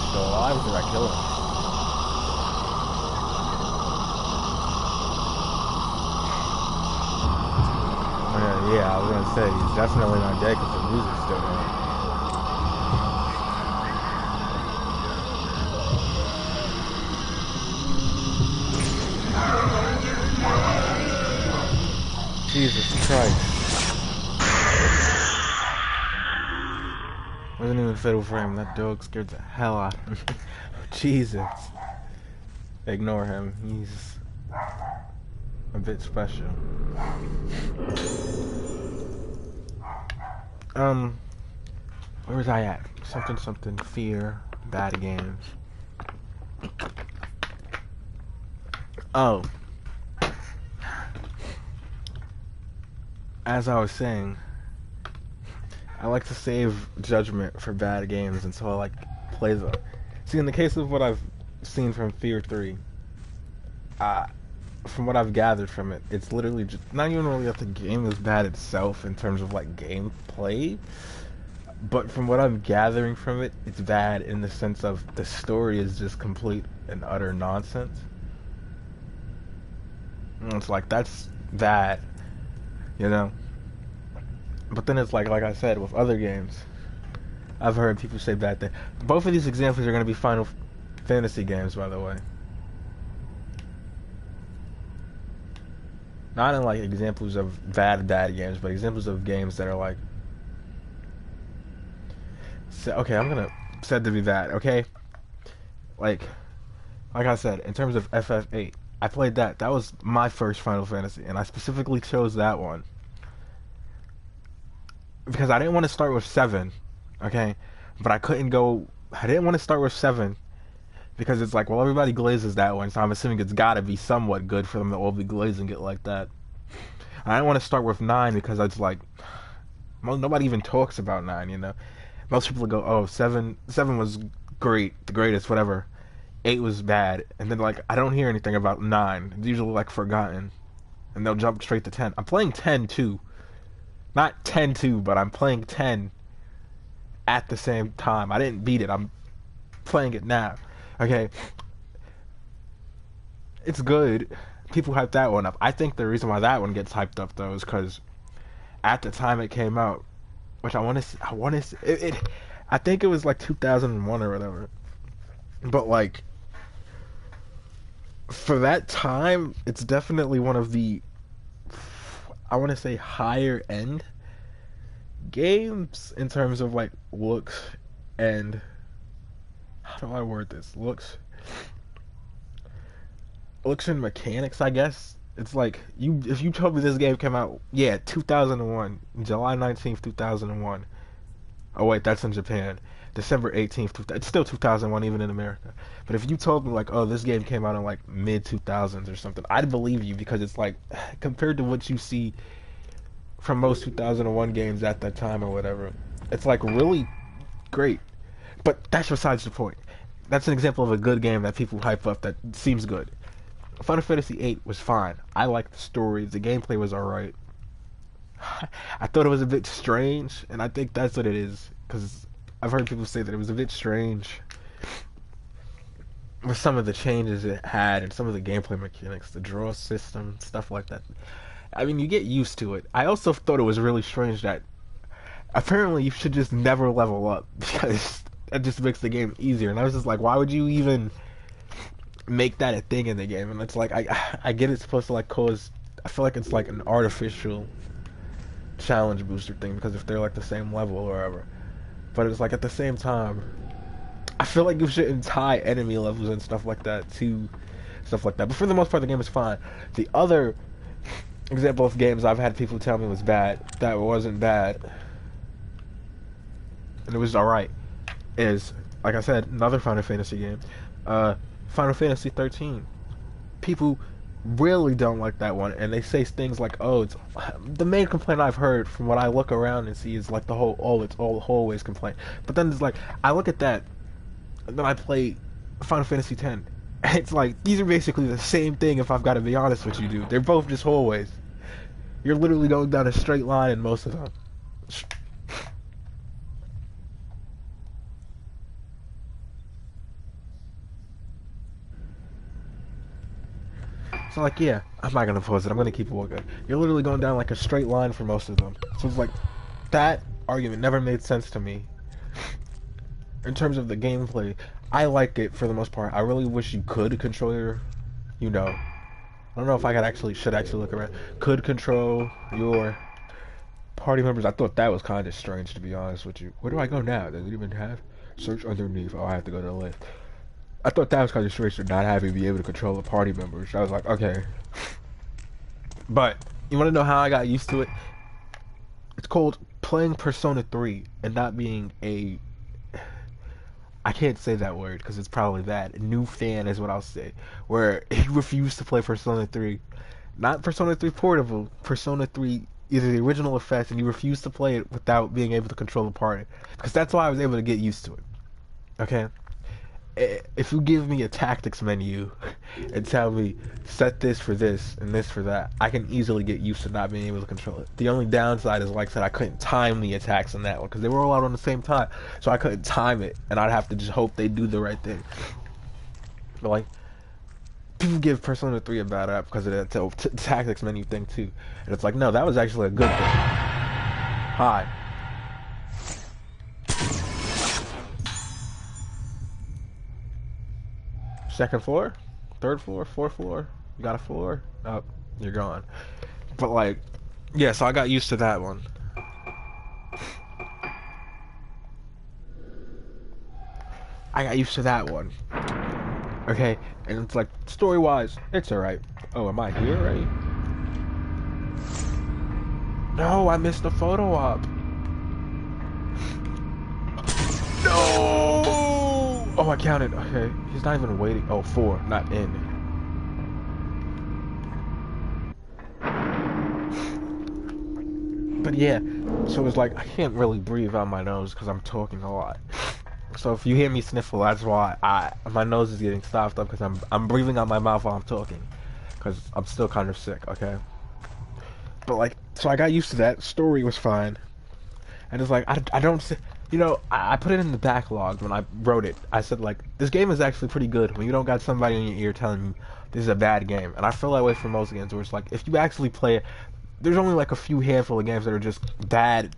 Still alive, did I kill him? Yeah, I was gonna say, he's definitely not dead because the music's still going. Jesus Christ. Wasn't even Fatal Frame. That dog scared the hell out of me. Jesus. Ignore him. He's a bit special. Where was I at? Something fear, bad games. Oh. As I was saying, I like to save judgment for bad games until I play them. See, in the case of what I've seen from Fear 3, from what I've gathered from it, it's literally just not even really that the game is bad itself in terms of gameplay, but from what I'm gathering from it, it's bad in the sense of the story is just complete and utter nonsense. And it's that's bad, you know? But then it's like I said, with other games, I've heard people say bad things. Both of these examples are going to be Final Fantasy games, by the way. Not in examples of bad games, but examples of games that are okay, I'm gonna said to be bad, okay? Like I said, in terms of FF8, I played that. That was my first Final Fantasy, and I specifically chose that one because I didn't want to start with 7, okay? But I didn't want to start with 7 because it's well, everybody glazes that one, so I'm assuming it's gotta be somewhat good for them to all be glazing it like that. I didn't want to start with 9 because it's nobody even talks about 9, you know? Most people go, oh, 7 was great, the greatest, whatever. 8 was bad, and then I don't hear anything about 9. It's usually forgotten, and they'll jump straight to 10. I'm playing 10 too, not 10-2, but I'm playing 10 at the same time. I didn't beat it. I'm playing it now. Okay, it's good. People hype that one up. I think the reason why that one gets hyped up though is because at the time it came out, which I think it was 2001 or whatever. But for that time, it's definitely one of the, I want to say, higher end games in terms of looks and, how do I word this? Looks and mechanics, I guess. It's if you told me this game came out, 2001, July 19th, 2001. Oh wait, that's in Japan. December 18th, it's still 2001 even in America. But if you told me oh, this game came out in mid 2000s or something, I'd believe you because it's compared to what you see from most 2001 games at that time or whatever, it's really great. But that's besides the point. That's an example of a good game that people hype up that seems good. Final Fantasy VIII was fine. I liked the story. The gameplay was alright. I thought it was a bit strange, and I think that's what it is, because I've heard people say that it was a bit strange with some of the changes it had and some of the gameplay mechanics, the draw system, stuff like that. I mean, you get used to it. I also thought it was really strange that apparently you should just never level up, because that just makes the game easier. And I was just why would you even make that a thing in the game? And it's I get it's supposed to cause, I feel it's an artificial challenge booster thing, because if they're the same level or whatever. But it's at the same time, I feel you shouldn't tie enemy levels and stuff like that to stuff like that. But for the most part, the game is fine. The other example of games I've had people tell me was bad, that wasn't bad, and it was alright, is, like I said, another Final Fantasy game, Final Fantasy 13. People really don't like that one, and they say things oh, it's, the main complaint I've heard from what I look around and see is the whole, it's all hallways complaint. But then it's I look at that, and then I play Final Fantasy 10, and it's these are basically the same thing, if I've got to be honest with you, dude. They're both just hallways. You're literally going down a straight line in most of them. So yeah, I'm not gonna pause it. I'm gonna keep it walking. You're literally going down a straight line for most of them. So it's that argument never made sense to me. In terms of the gameplay, I like it for the most part. I really wish you could control your, I don't know if I should actually look around. Could control your Party members, I thought that was kind of strange, to be honest with you. Where do I go now? Does it even have search underneath? Oh, I have to go to the list. I thought that was kind of strange to not having be able to control the party members. I was like, okay. But you want to know how I got used to it? It's called playing Persona 3 and not being a... I can't say that word because it's probably that. A new fan is what I'll say. Where you refuse to play Persona 3. Not Persona 3 Portable. Persona 3, either the original or FES, and you refuse to play it without being able to control the party. Because that's why I was able to get used to it. Okay? If you give me a tactics menu and tell me set this for this and this for that, I can easily get used to not being able to control it. The only downside is, like I said, I couldn't time the attacks on that one because they were all out on the same time, so I couldn't time it, and I'd have to just hope they do the right thing. But like, people give Persona 3 a bad rap because of that tactics menu thing too, and it's like, no, that was actually a good thing. Hi. Second floor? Third floor? Fourth floor? You got a floor? Oh, you're gone. But like, yeah, so I got used to that one. I got used to that one. Okay, and it's like, story-wise, it's alright. Oh, am I here, right? No, I missed the photo op. No! Oh, I counted. Okay, he's not even waiting. Oh, 4, not in. But yeah, so it's like I can't really breathe out my nose because I'm talking a lot. So if you hear me sniffle, that's why my nose is getting stuffed up because I'm breathing out my mouth while I'm talking because I'm still kind of sick. Okay. But like, so I got used to that. Story was fine, and it's like I don't. You know, I put it in the backlog when I wrote it. I said, like, this game is actually pretty good when you don't got somebody in your ear telling you this is a bad game. And I feel that way for most games where it's like, if you actually play it, there's only like a few handful of games that are just bad,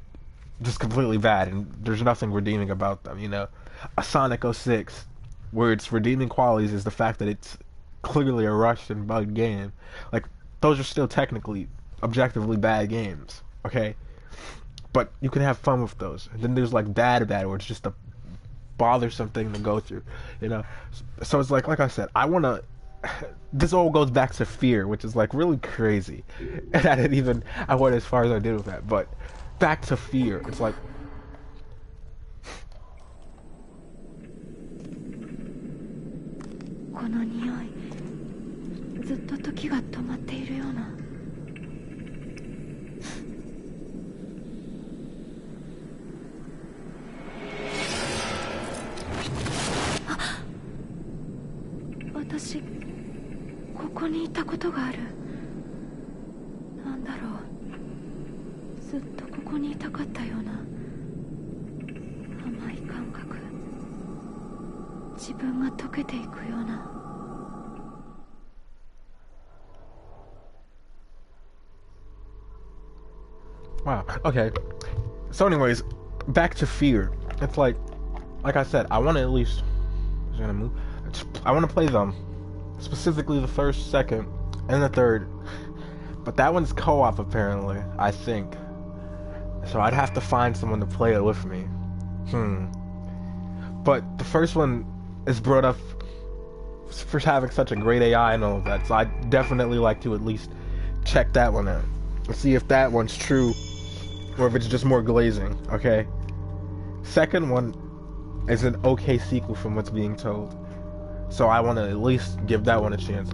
just completely bad, and there's nothing redeeming about them, you know? A Sonic 06, where its redeeming qualities is the fact that it's clearly a rushed and bugged game. Like, those are still technically, objectively bad games, okay? But you can have fun with those. And then there's like bad, where it's just a bothersome thing to go through, you know. So it's like I said, I wanna. This all goes back to Fear, which is like really crazy, and I went as far as I did with that. But back to Fear, it's like. この匂い、ずっと時が止まっているような。私、ここにいたことがある。なんだろう。ずっとここにいたかったような甘い感覚。自分が溶けていくような。Wow. Okay. So, anyways, back to Fear. It's like I said, I want to at least. Is gonna move? I want to play them, specifically the first, second, and the third. But that one's co-op apparently, I think. So I'd have to find someone to play it with me. But the first one is brought up for having such a great AI and all of that. So I'd definitely like to at least check that one out and see if that one's true or if it's just more glazing. Okay. Second one is an okay sequel from what's being told. So I want to at least give that one a chance.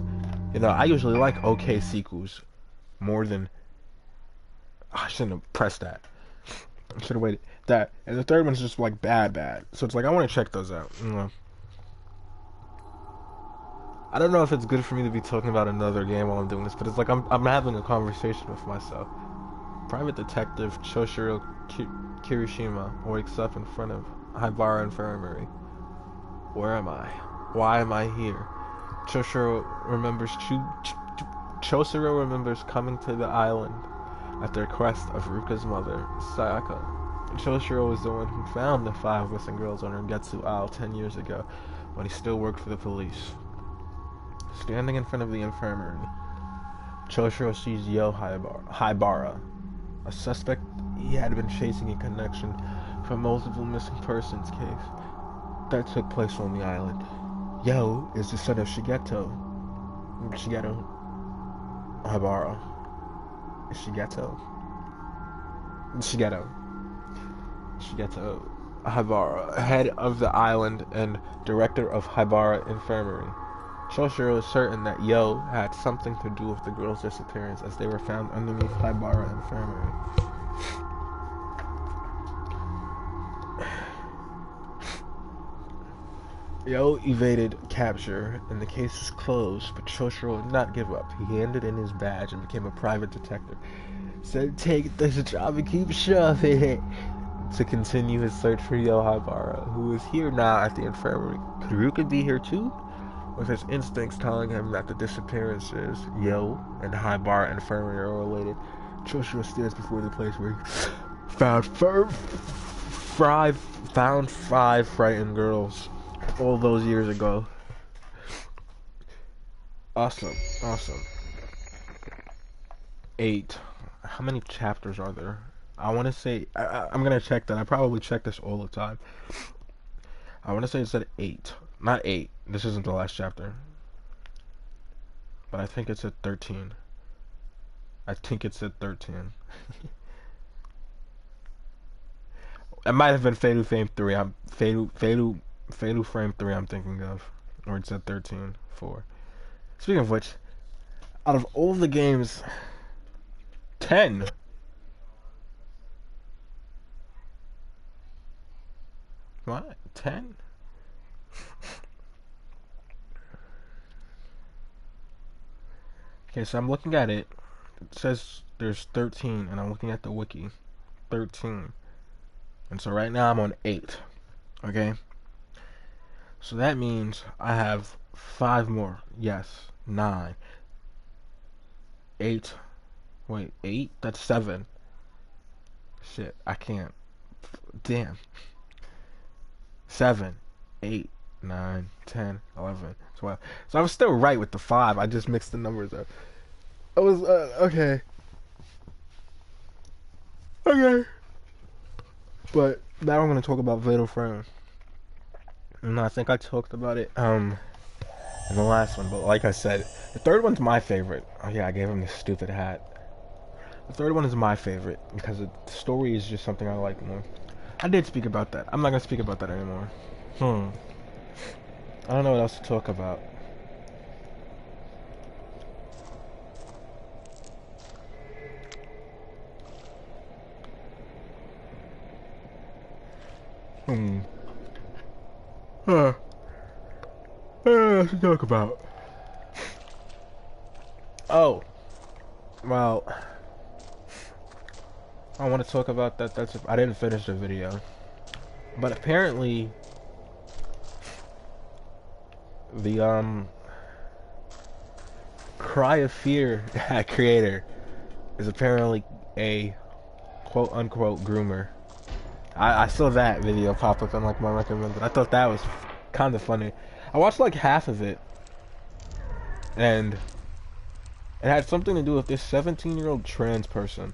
You know, I usually like okay sequels more than... I shouldn't have pressed that. I should have waited. That. And the third one's just like bad. So it's like, I want to check those out. You know. I don't know if it's good for me to be talking about another game while I'm doing this, but it's like I'm having a conversation with myself. Private Detective Choshiro Kirishima wakes up in front of Haibara Infirmary. Where am I? Why am I here? Choshiro remembers coming to the island at the request of Ruka's mother, Sayaka. Choshiro was the one who found the 5 missing girls on Rengetsu Isle 10 years ago, when he still worked for the police. Standing in front of the infirmary, Choshiro sees Yo Haibara, a a suspect he had been chasing in connection for multiple missing persons case that took place on the island. Yo is the son of Shigeto Habara. Shigeto Habara, head of the island and director of Habara Infirmary. Shoshiro is certain that Yo had something to do with the girl's disappearance, as they were found underneath Habara Infirmary. Yo evaded capture, and the case was closed, but Shoshiro did not give up. He handed in his badge and became a private detective. Said, "Take this job and keep shoving it," to continue his search for Yo Habara, who is here now at the infirmary. Could Ruka be here too? With his instincts telling him that the disappearances, Yo and Habara Infirmary, are related, Shoshiro stands before the place where he found five frightened girls all those years ago. Awesome. 8. How many chapters are there? I want to say, I'm going to check that. I probably check this all the time. I want to say it said 8. Not 8. This isn't the last chapter. But I think it's at 13. It might have been Fatal Frame 3. Fatal Frame 3 I'm thinking of. Or it's at 13:4. Speaking of which, out of all the games, 10. What? 10? Okay, so I'm looking at it. It says there's 13, and I'm looking at the wiki. 13. And so right now I'm on 8. Okay? So that means I have 5 more. Yes. 9. 8. Wait, 8? That's 7. Shit, I can't. Damn. 7, 8, 9, 10, 11, 12. So I was still right with the 5. I just mixed the numbers up. I was, okay. Okay. But now I'm going to talk about Fatal Frame. And I think I talked about it, in the last one. But like I said, the third one's my favorite. Oh yeah, I gave him this stupid hat. The third one is my favorite because the story is just something I like more. I did speak about that. I'm not going to speak about that anymore. I don't know what else to talk about. What else to talk about? Oh. Well, I want to talk about that. I didn't finish the video. But apparently the Cry of Fear creator is apparently a quote unquote groomer. I saw that video pop up on like my recommended. I thought that was kind of funny. I watched like half of it, and it had something to do with this 17-year-old trans person.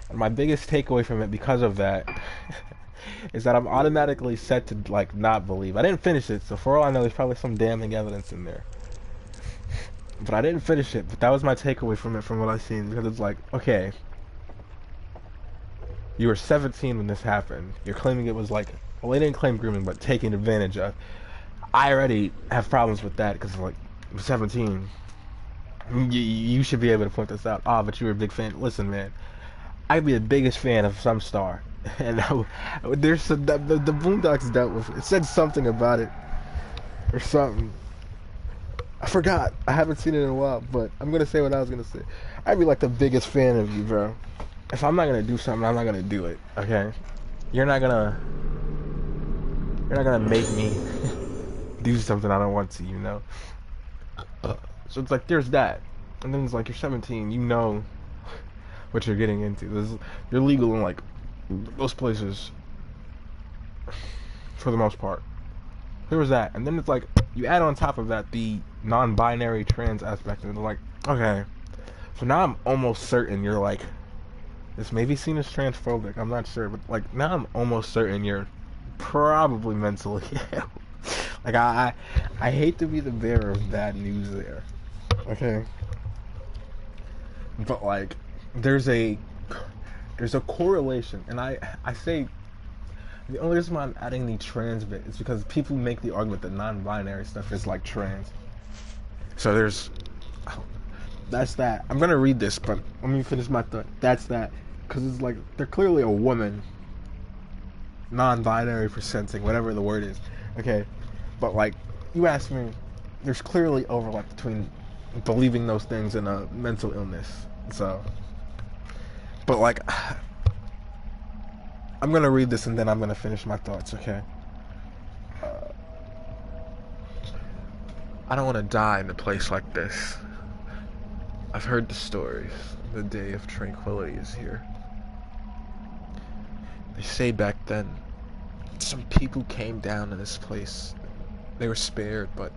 And my biggest takeaway from it, because of that, is that I'm automatically set to like not believe. I didn't finish it, so for all I know, there's probably some damning evidence in there. But I didn't finish it. But that was my takeaway from it, from what I've seen, because it's like, okay, you were 17 when this happened. You're claiming it was like, well, they didn't claim grooming, but taking advantage of. I already have problems with that because like, I'm 17. You should be able to point this out. But you were a big fan. Listen, man, I'd be the biggest fan of some star. And there's some, the Boondocks dealt with it. It said something about it or something. I forgot. I haven't seen it in a while, but I'm gonna say what I was gonna say. I'd be like the biggest fan of you, bro. If I'm not gonna do something, I'm not gonna do it. Okay? You're not gonna make me do something I don't want to, you know? So it's like, there's that. And then it's like, you're 17, you know what you're getting into. You're legal in like most places for the most part. There was that. And then it's like, you add on top of that the non-binary trans aspect, and it's like, okay, so now I'm almost certain you're like This may be seen as transphobic, I'm not sure, but like now I'm almost certain you're probably mentally ill. Like I hate to be the bearer of bad news there. Okay? But like there's a correlation, and I say the only reason why I'm adding the trans bit is because people make the argument that non-binary stuff is like trans. So there's that's that. I'm gonna read this, but let me finish my thought. That's that, because it's like they're clearly a woman, non-binary, presenting, whatever the word is. Okay, but like you asked me, there's clearly overlap between believing those things and a mental illness. So, but like, I'm gonna read this and then I'm gonna finish my thoughts. Okay. I don't want to die in a place like this. I've heard the stories. The day of tranquility is here. They say back then, some people came down to this place. They were spared, but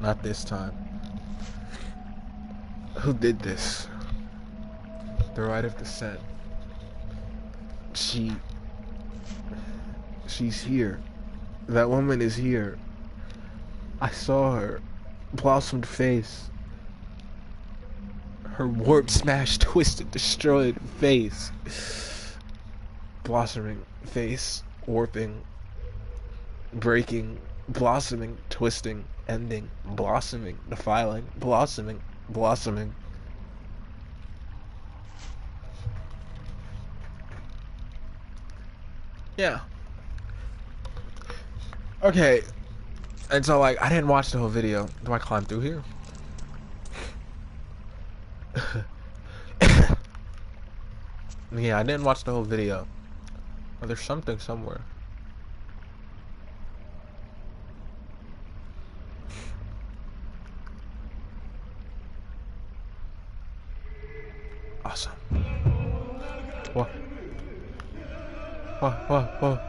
not this time. Who did this? The right of descent. She's here. That woman is here. I saw her. Blossomed face. Her warped, smashed, twisted, destroyed face. Blossoming face. Warping. Breaking. Blossoming. Twisting. Ending. Blossoming. Defiling. Blossoming. Blossoming. Yeah. Okay. And so, like, I didn't watch the whole video. Do I climb through here? Yeah, I didn't watch the whole video. Oh, there's something somewhere. Awesome. What? What?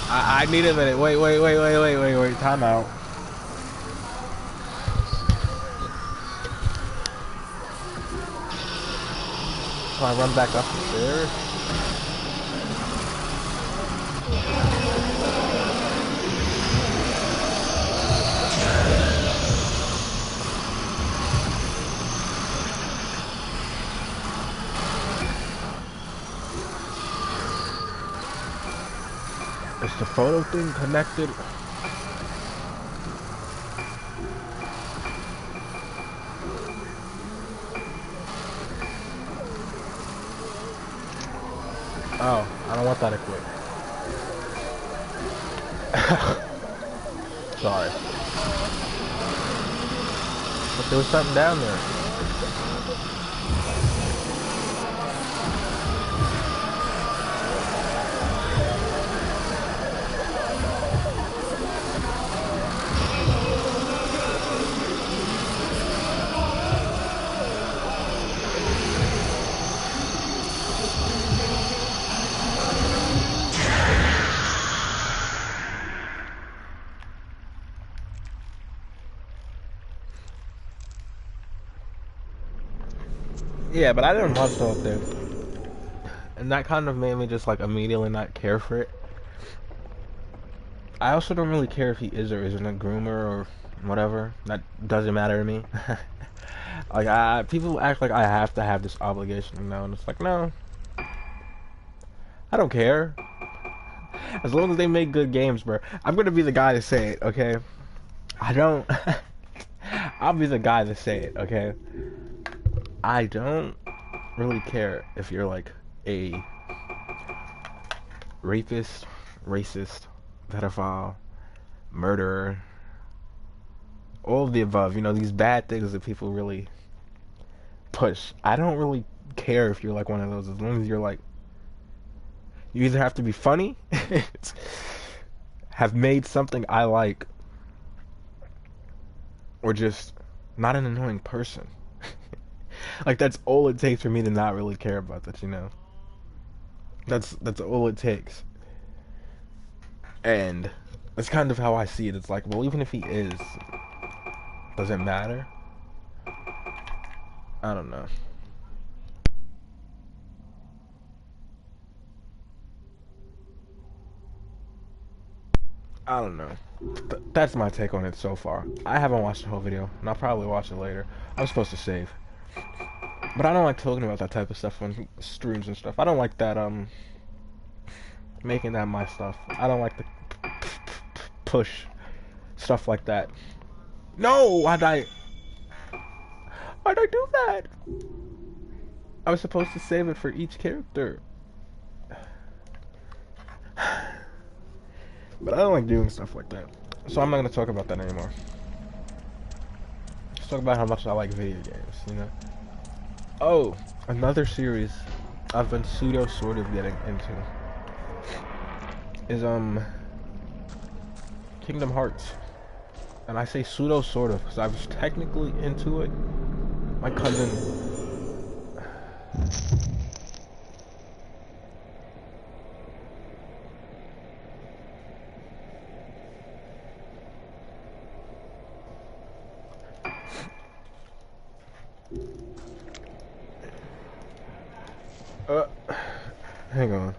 I need a minute. Wait. Time out. So I run back up the stairs. Is the photo thing connected? Oh, I don't want that equipped. Sorry. But there was something down there. Yeah, but I didn't watch the whole thing. And that kind of made me just like immediately not care for it. I also don't really care if he is or isn't a groomer or whatever. That doesn't matter to me. Like, people act like I have to have this obligation, you know, and it's like, no. I don't care. As long as they make good games, bro. I'm gonna be the guy to say it, okay? I don't... I'll be the guy to say it, okay? I don't really care if you're like a rapist, racist, pedophile, murderer, all of the above, you know, these bad things that people really push. I don't really care if you're like one of those, as long as you're like, you either have to be funny, have made something I like, or just not an annoying person. Like that's all it takes for me to not really care about that, you know. That's all it takes. And that's kind of how I see it. It's like, well, even if he is, does it matter? I don't know. I don't know. That's my take on it so far. I haven't watched the whole video, and I'll probably watch it later. I'm supposed to save. But I don't like talking about that type of stuff on streams and stuff. I don't like that, making that my stuff. I don't like the push stuff like that. No! Why'd I do that? I was supposed to save it for each character. But I don't like doing stuff like that. So I'm not gonna talk about that anymore. Let's talk about how much I like video games, you know? Oh, another series I've been sort of getting into is Kingdom Hearts. And I say pseudo sort of because I was technically into it. My cousin hang on.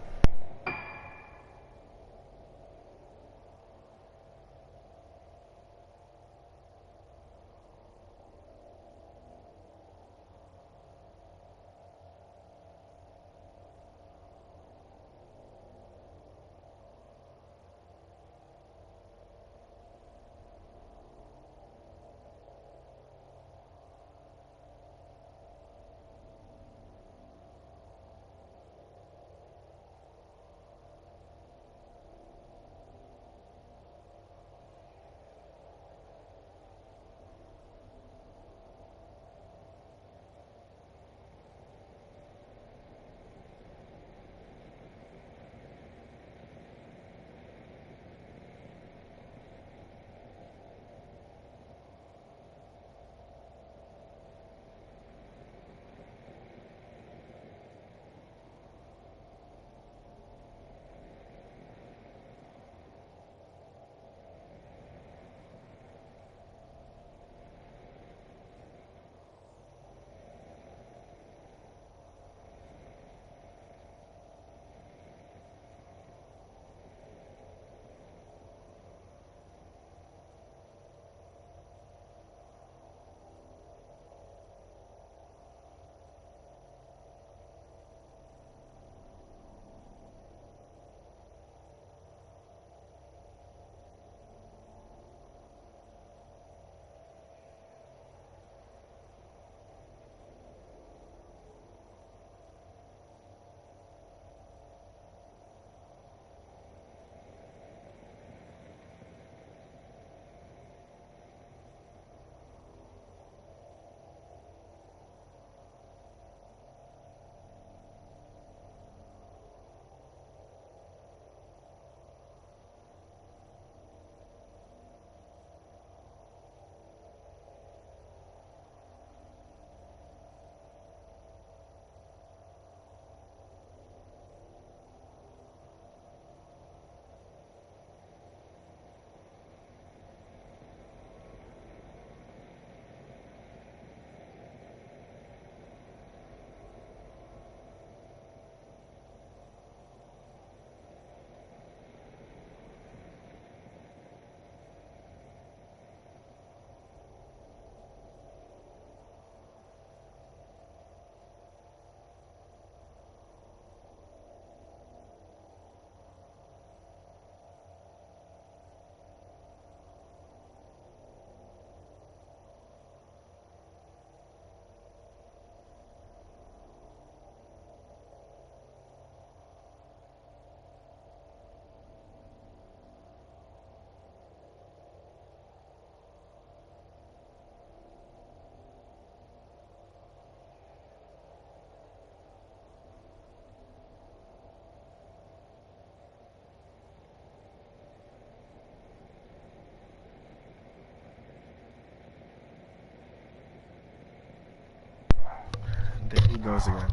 he goes again.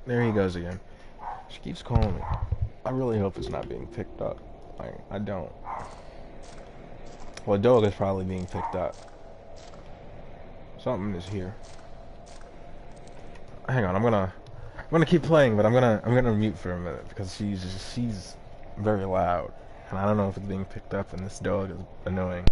There he goes again. She keeps calling me. I really hope it's not being picked up. I don't. Well, dog is probably being picked up. Something is here. Hang on, I'm gonna keep playing, but I'm gonna mute for a minute because she's very loud, and I don't know if it's being picked up, and this dog is annoying.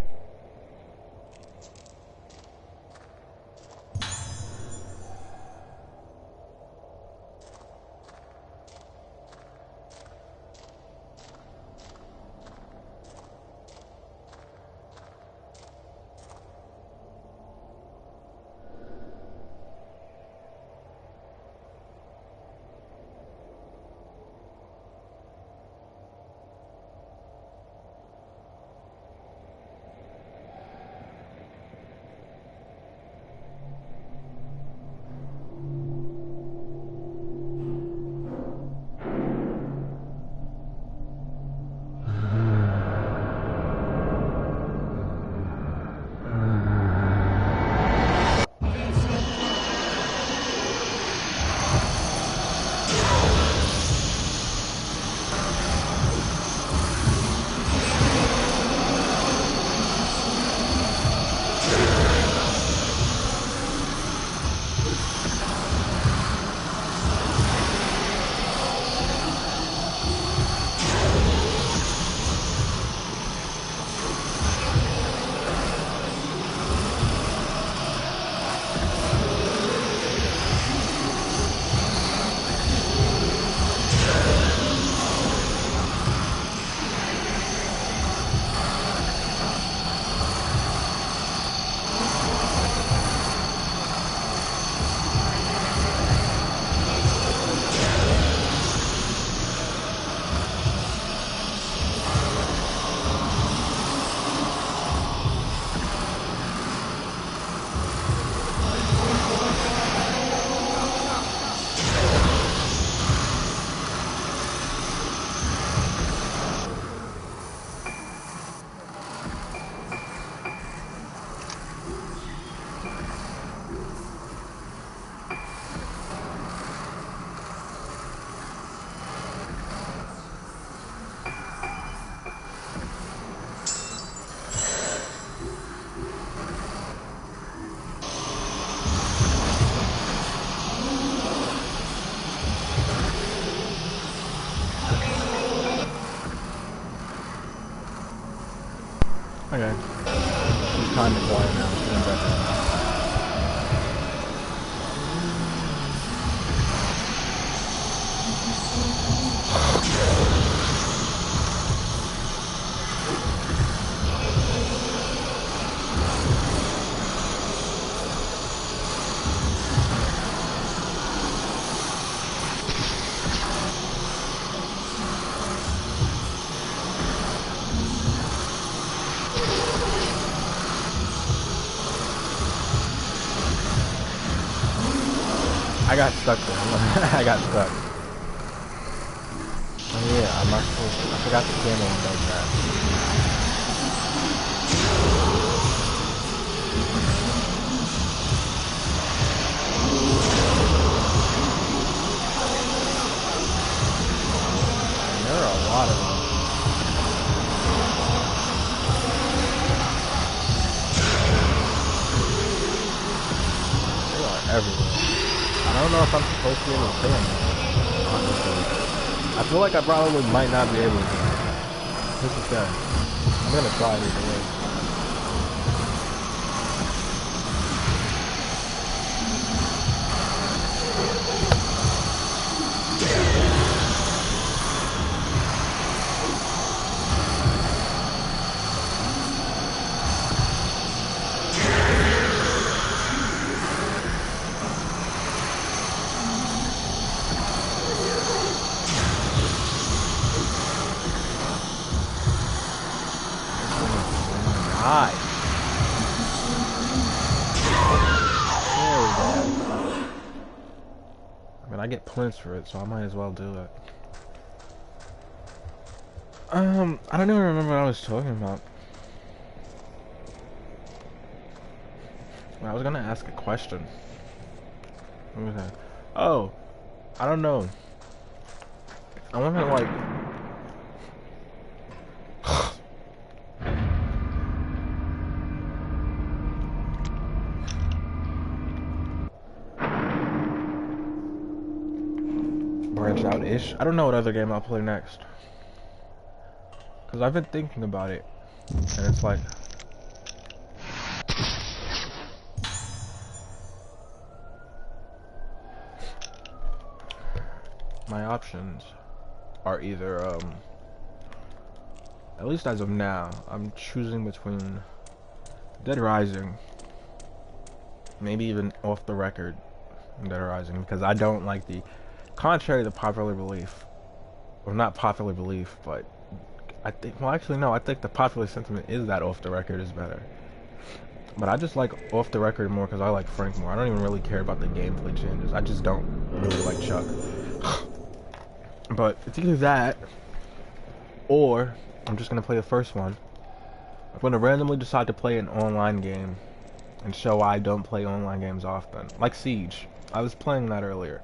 Okay. It's time to quiet now. It's getting better. I got stuck there. I got stuck. Oh yeah, I'm not supposed to. I forgot the camera one does that. And there are a lot of them. They are everywhere. I don't know if I'm supposed to be able to kill him, honestly. I feel like I probably might not be able to. This is sad. I'm gonna try it either way. Hi. There we go. I mean, I get points for it, so I might as well do it. I don't even remember what I was talking about. I was gonna ask a question. What was that? Oh, I don't know. I wanna like. Branch out-ish. I don't know what other game I'll play next. Cause I've been thinking about it, and it's like. My options are either, at least as of now, I'm choosing between Dead Rising, maybe even Off the Record Dead Rising, because I don't like the, contrary to popular belief, well, not popular belief, but I think, well, actually, no, I think the popular sentiment is that Off the Record is better. But I just like Off the Record more because I like Frank more. I don't even really care about the gameplay changes. I just don't really like Chuck. But it's either that, or I'm just gonna play the first one. I'm gonna randomly decide to play an online game and show why I don't play online games often. Like Siege. I was playing that earlier.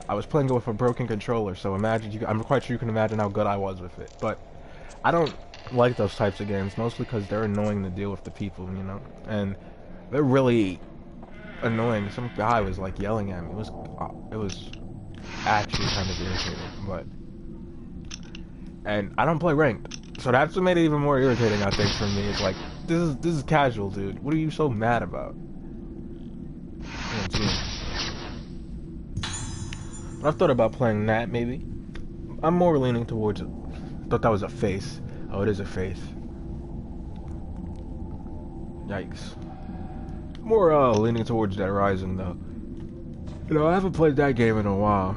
I was playing it with a broken controller, so imagine I'm quite sure you can imagine how good I was with it. But I don't like those types of games, mostly because they're annoying to deal with the people, you know? And they're really annoying. Some guy was like yelling at me. It was actually kind of irritating, and I don't play ranked, so that's what made it even more irritating, I think, for me. It's like, this is casual, dude. What are you so mad about? I've thought about playing that, maybe. I'm more leaning towards it. Thought that was a face. Oh, it is a face. Yikes. More leaning towards Dead Rising, though. You know, I haven't played that game in a while.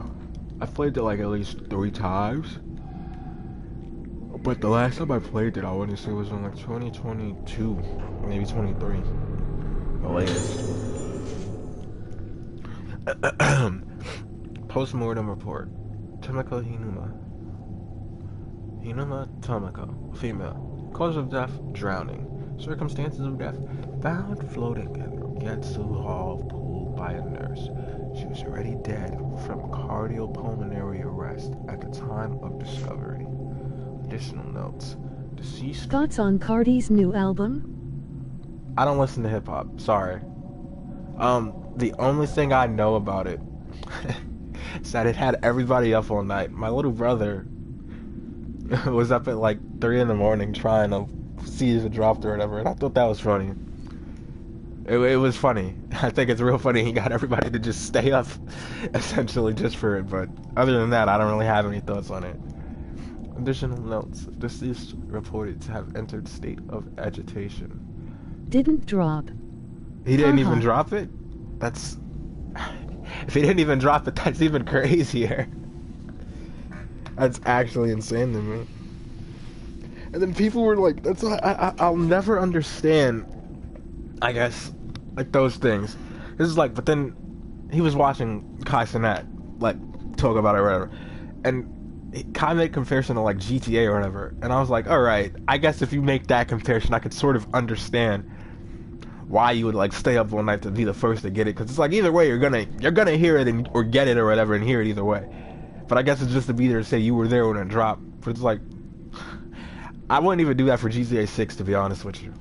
I've played it like at least 3 times. But the last time I played it, I want to say was in like 2022, maybe 23. The latest. Post-mortem report. Tomoko Hinuma. Hinuma Tomoko, female. Cause of death, drowning. Circumstances of death, found floating in Getsu Hall pool by a nurse. She was already dead from cardiopulmonary arrest at the time of discovery. Additional notes. Deceased. Thoughts on Cardi's new album? I don't listen to hip hop. Sorry. The only thing I know about it is that it had everybody up all night. My little brother was up at like 3 in the morning trying to see if it dropped or whatever, and I thought that was funny. It was funny. I think it's real funny he got everybody to just stay up, essentially, just for it, but other than that, I don't really have any thoughts on it. Additional notes. Deceased reported to have entered state of agitation. Didn't drop. He didn't even drop it? That's... If he didn't even drop it, that's even crazier. That's actually insane to me. And then people were like, that's I'll never understand, I guess, like those things. This is like, but then he was watching Kai Cenat, like, talk about it or whatever. And Kai made comparison to like GTA or whatever. And I was like, alright, I guess if you make that comparison, I could sort of understand why you would like stay up all night to be the first to get it. Cause it's like, either way, you're gonna hear it or get it or whatever and hear it either way. But I guess it's just to be there to say you were there when it dropped. But it's like, I wouldn't even do that for GTA 6, to be honest with you.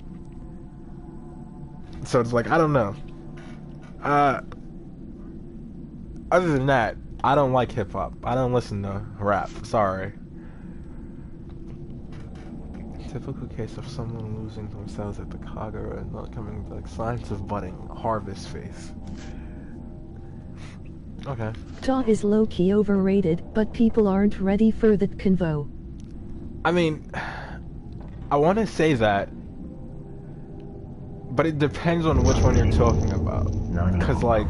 So it's like, I don't know. Other than that, I don't like hip-hop. I don't listen to rap. Sorry. Typical case of someone losing themselves at the Kagura and not coming back. Signs of budding harvest phase. Okay. Ta is low-key overrated, but people aren't ready for that convo. I mean, I want to say that, but it depends on which one you're talking about. Because, like...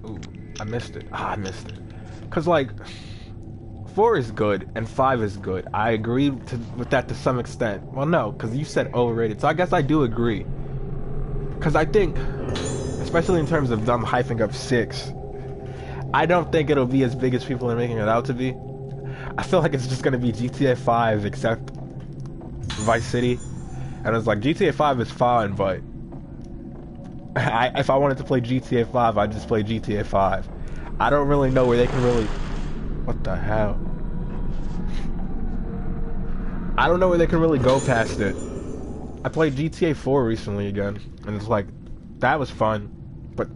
Ooh, I missed it. I missed it. Because, like, 4 is good, and 5 is good. I agree with that to some extent. Well, no, because you said overrated, so I guess I do agree. Because I think, especially in terms of them hyping up 6, I don't think it'll be as big as people are making it out to be. I feel like it's just going to be GTA 5 except Vice City. And it's like GTA 5 is fine, but if I wanted to play GTA 5, I'd just play GTA 5. I don't really know where they can really... What the hell? I don't know where they can really go past it. I played GTA 4 recently again, and it's like, that was fun, but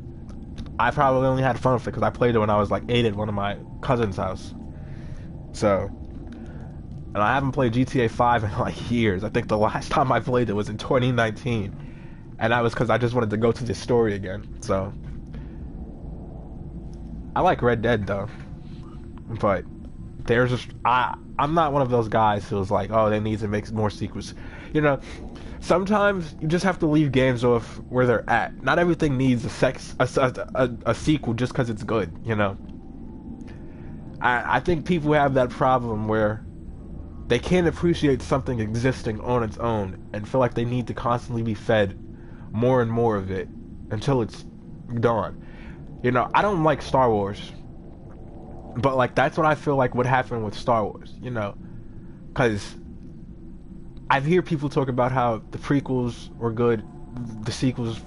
I probably only had fun with it because I played it when I was like 8 at one of my cousin's house. So, and I haven't played GTA 5 in like years. I think the last time I played it was in 2019. And that was because I just wanted to go to the story again. So, I like Red Dead though. But, there's just, I'm not one of those guys who's like, oh, they need to make more sequels. You know, sometimes you just have to leave games off where they're at. Not everything needs a sequel just because it's good, you know. I think people have that problem where they can't appreciate something existing on its own and feel like they need to constantly be fed more and more of it until it's gone. You know, I don't like Star Wars, but like that's what I feel like would happen with Star Wars, you know, because I hear people talk about how the prequels were good, the sequels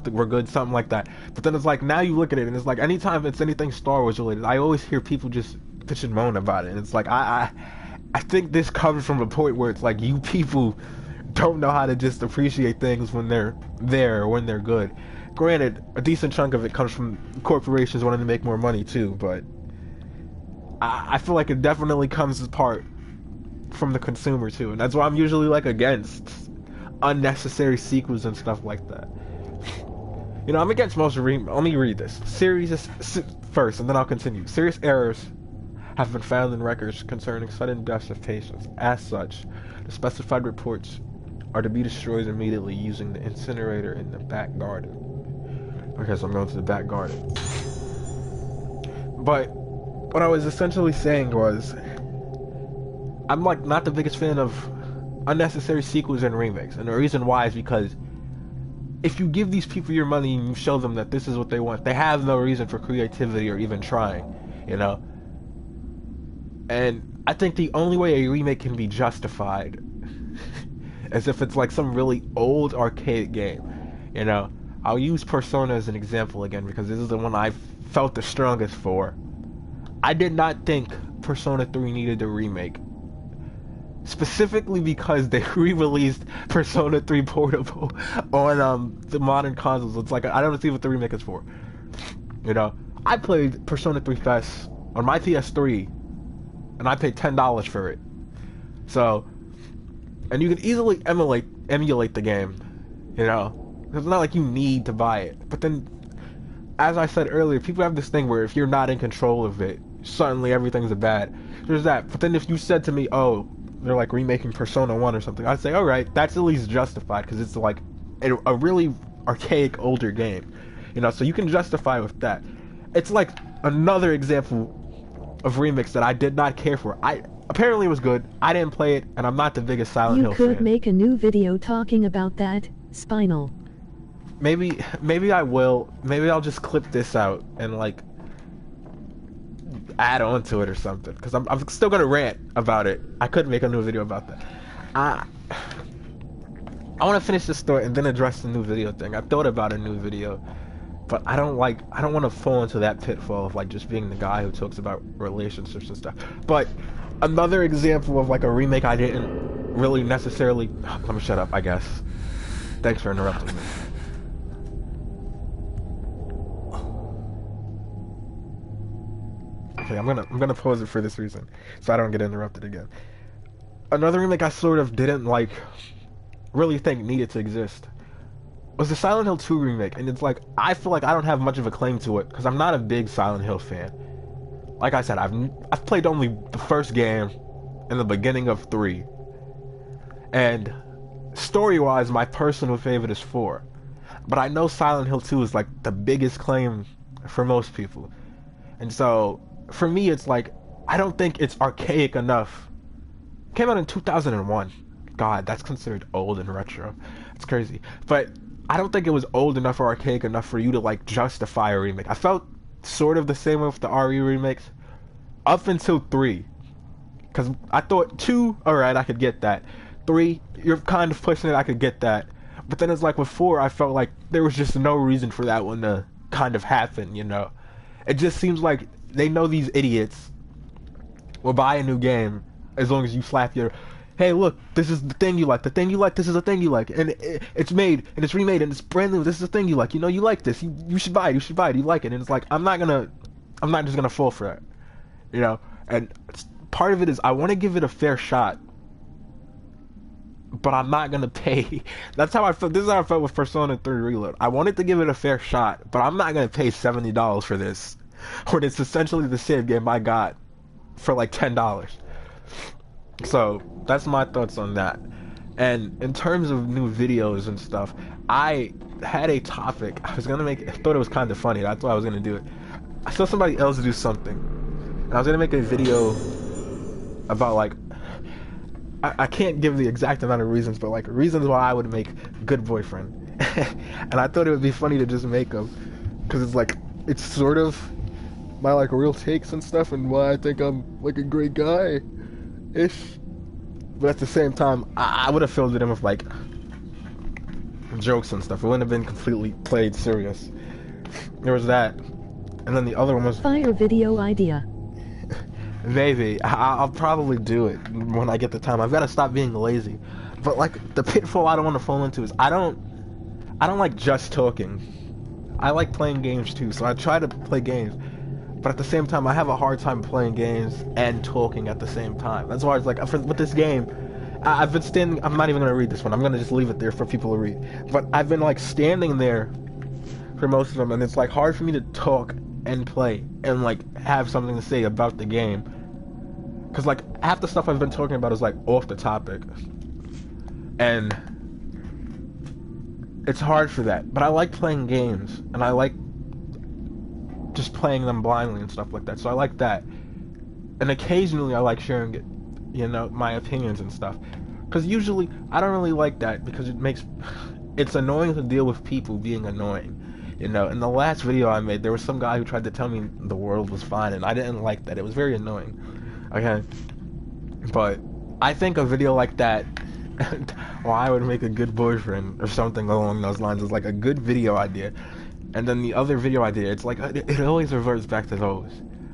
were good, something like that. But then it's like, now you look at it and it's like, anytime it's anything Star Wars related, I always hear people just bitch and moan about it. And it's like, I think this comes from a point where it's like, you people don't know how to just appreciate things when they're there or when they're good. Granted, a decent chunk of it comes from corporations wanting to make more money too, but I feel like it definitely comes apart from the consumer too, and that's why I'm usually like against unnecessary sequels and stuff like that. You know, I'm against most let me read this. Serious first, and then I'll continue. Serious errors have been found in records concerning sudden deaths of patients. As such, the specified reports are to be destroyed immediately using the incinerator in the back garden. Okay, so I'm going to the back garden. But what I was essentially saying was, I'm like not the biggest fan of unnecessary sequels and remakes, and the reason why is because if you give these people your money and you show them that this is what they want, they have no reason for creativity or even trying, you know. And I think the only way a remake can be justified is if it's like some really old arcade game, you know. I'll use Persona as an example again because this is the one I felt the strongest for. I did not think Persona 3 needed a remake. Specifically because they re-released Persona 3 Portable on the modern consoles. It's like, I don't see what the remake is for. You know, I played Persona 3 Fest on my PS3 and I paid $10 for it. So, and you can easily emulate the game, you know. It's not like you need to buy it. But then, as I said earlier, people have this thing where if you're not in control of it, suddenly everything's bad. There's that. But then if you said to me, oh, they're like remaking Persona 1 or something, I'd say, alright, that's at least justified, because it's like a really archaic older game. You know, so you can justify with that. It's like another example of remix that I did not care for. Apparently it was good. I didn't play it, and I'm not the biggest Silent Hill fan. You could make a new video talking about that, Spinal. Maybe I will. Maybe I'll just clip this out and like add on to it or something, because I'm still gonna rant about it. I could make a new video about that. I want to finish the story and then address the new video thing. I thought about a new video, but I don't want to fall into that pitfall of like just being the guy who talks about relationships and stuff. But another example of like a remake I didn't really necessarily. Let me shut up, I guess. Thanks for interrupting me. Okay, I'm gonna pause it for this reason, so I don't get interrupted again. Another remake I sort of didn't like, really think needed to exist, was the Silent Hill 2 remake, and it's like, I feel like I don't have much of a claim to it, because I'm not a big Silent Hill fan. Like I said, I've played only the first game, and the beginning of 3. And, story-wise, my personal favorite is 4. But I know Silent Hill 2 is like the biggest claim for most people. And so, for me, it's like, I don't think it's archaic enough. It came out in 2001. God, that's considered old and retro. It's crazy. But I don't think it was old enough or archaic enough for you to like justify a remake. I felt sort of the same with the RE remakes up until 3. Because I thought 2, alright, I could get that. 3, you're kind of pushing it. I could get that. But then it's like with 4, I felt like there was just no reason for that one to kind of happen, you know? It just seems like they know these idiots will buy a new game as long as you slap your, hey, look, this is the thing you like. The thing you like, this is the thing you like. And it's made, and it's remade, and it's brand new. This is the thing you like. You know, you like this. You should buy it. You should buy it. You like it. And it's like, I'm not just gonna fall for that. You know? And part of it is I want to give it a fair shot, but I'm not gonna pay. That's how I felt. This is how I felt with Persona 3 Reload. I wanted to give it a fair shot, but I'm not gonna pay $70 for this, when it's essentially the same game I got for like $10. So that's my thoughts on that. And in terms of new videos and stuff, I had a topic I was gonna make. I thought it was kind of funny. That's why I was gonna do it. I saw somebody else do something, and I was gonna make a video about like, I can't give the exact amount of reasons, but like reasons why I would make good boyfriend. And I thought it would be funny to just make them, because it's like, it's sort of my like real takes and stuff, and why I think I'm like a great guy ish. But at the same time, I would have filled it in with like jokes and stuff. It wouldn't have been completely played serious. There was that, and then the other one was Fire video idea. maybe I'll probably do it when I get the time. I've got to stop being lazy. But like the pitfall I don't want to fall into is I don't like just talking. I like playing games too, so I try to play games. But at the same time, I have a hard time playing games and talking at the same time. That's why it's like, with this game, I've been standing, I'm not even going to read this one. I'm going to just leave it there for people to read. But I've been like standing there for most of them, and it's like hard for me to talk and play and like have something to say about the game. Because like half the stuff I've been talking about is like off the topic. And it's hard for that. But I like playing games, and I like just playing them blindly and stuff like that. So I like that. And occasionally I like sharing it, you know, my opinions and stuff. Because usually I don't really like that, because it's annoying to deal with people being annoying. You know, in the last video I made, there was some guy who tried to tell me the world was fine, and I didn't like that. It was very annoying. Okay? But I think a video like that, or I would make a good boyfriend, or something along those lines, is like a good video idea. And then the other video idea, it's like, it always reverts back to those.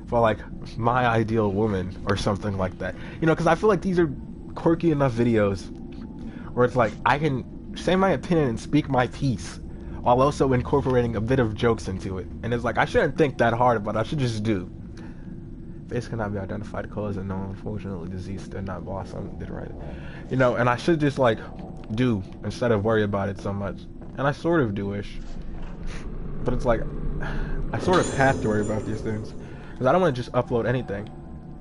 For like, my ideal woman, or something like that. You know, because I feel like these are quirky enough videos, where it's like, I can say my opinion and speak my piece, while also incorporating a bit of jokes into it. And it's like, I shouldn't think that hard, but I should just do. Face cannot be identified, cause and known, unfortunately deceased, and not blossom, did right. You know, and I should just like, do, instead of worry about it so much. And I sort of do-ish. But it's like, I sort of have to worry about these things, because I don't want to just upload anything.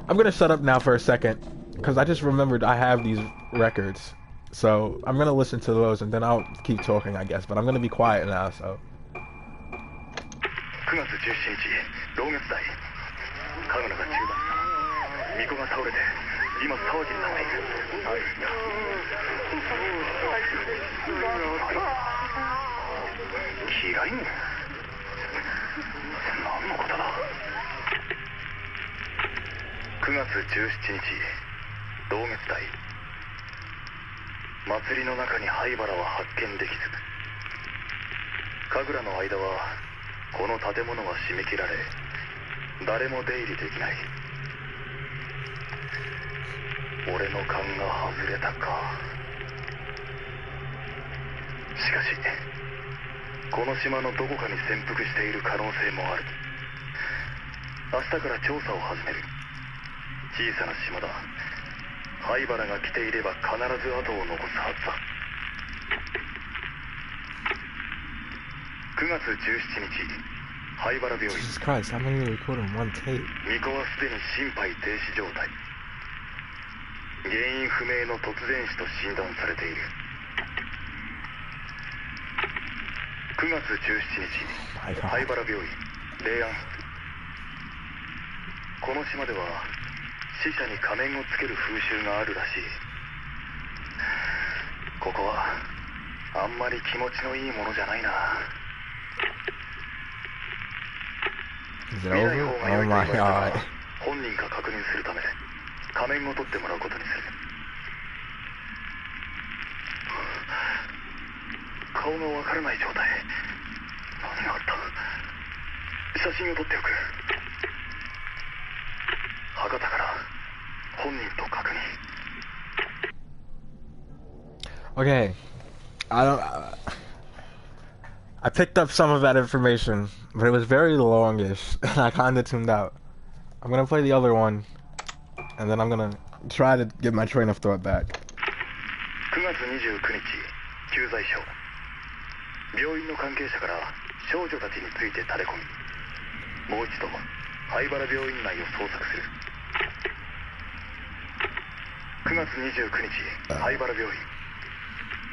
I'm going to shut up now for a second, because I just remembered I have these records. So I'm going to listen to those, and then I'll keep talking, I guess. But I'm going to be quiet now, so. 9月17日、同月代、神楽が中断した。巫女が倒れて、今騒ぎになっている。嫌い？何のことだ。9月17日、同月代。祭りの中に灰原は発見できず、神楽の間はこの建物は締め切られ、誰も出入りできない。俺の勘が外れたか。しかしこの島のどこかに潜伏している可能性もある。明日から調査を始める。小さな島だ。灰原が来ていれば必ず後を残すはずだ。9月17日、灰原病院。 Jesus Christ, how many are recording one tape? 巫女はすでに心肺停止状態。原因不明の突然死と診断されている。9月17日、灰原病院、霊安室。この島では死者に仮面をつける風習があるらしい。ここはあんまり気持ちのいいものじゃないな。 Is it over? Oh my god. 本人か確認するため仮面を取ってもらうことにする。顔がわからない状態。何があった？写真を撮っておく。博多から本人と確認。 Okay, I picked up some of that information, but it was very longish, and I kinda tuned out. I'm gonna play the other one, and then I'm gonna try to get my train of thought back. 9月29日、駐在所。病院の関係者から少女たちについて垂れ込み、もう一度灰原病院内を捜索する。9月29日、灰原病院。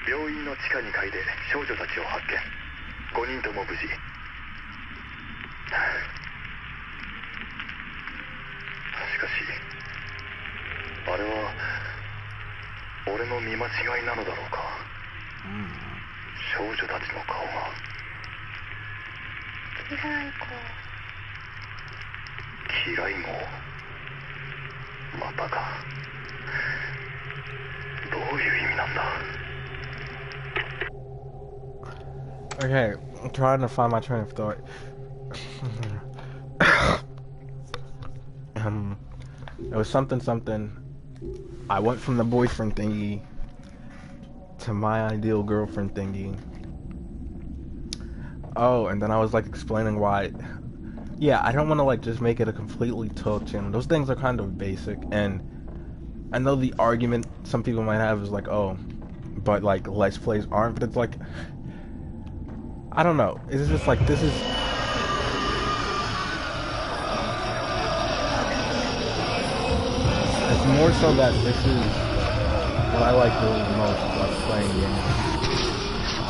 病院の地下2階で少女たちを発見。5人とも無事。しかし、あれは俺の見間違いなのだろうか。少女たちの顔が嫌い子。またか。どういう意味なんだ。 Okay, I'm trying to find my train of thought. It was something. I went from the boyfriend thingy to my ideal girlfriend thingy. Oh, and then I was like explaining why. Yeah, I don't want to like just make it a completely talk channel. Those things are kind of basic, and I know the argument some people might have is like, oh, but like Let's Plays aren't, but it's like, I don't know. It's just like, this is... It's more so that this is what I like doing the most, like playing games.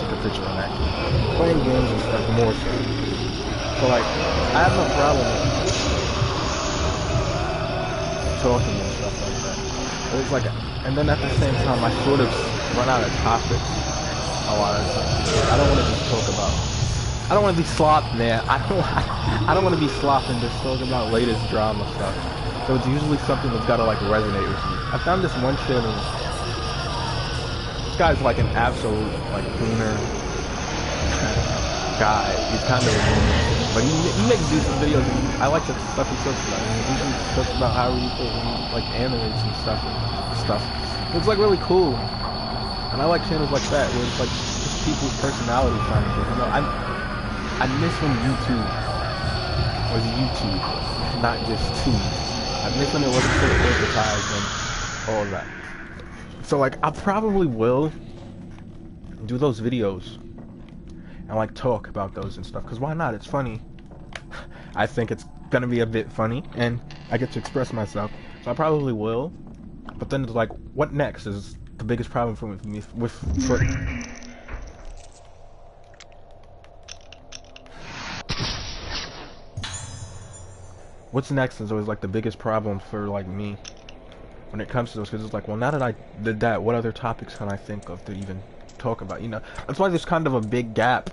Take a picture of that. Playing games and stuff more so. So like, I have no problem with talking and stuff like that. But it's like, and then at the same time, I sort of run out of topics a lot of times. I don't want to just talk about. I don't want to be slopped, man. I don't want to be slopped and just talk about latest drama stuff. So it's usually something that's gotta like resonate with me. I found this one channel. This guy's like an absolute like crooner guy. He's kind of a crooner, but he makes decent videos. And I like the stuff he talks about. He usually talks about how he like animates and stuff. It's like really cool. And I like channels like that where it's like just people's personality kind of thing. You know, I miss when YouTube was YouTube, not just Tube. I miss when it wasn't so corporatized and all of that. So like, I probably will do those videos and like talk about those and stuff. Cause why not? It's funny. I think it's gonna be a bit funny, and I get to express myself. So I probably will. But then it's like, what next is the biggest problem for me with what's next is always like the biggest problem for like me when it comes to those, because it's like, well, now that I did that, what other topics can I think of to even talk about, you know? That's why there's kind of a big gap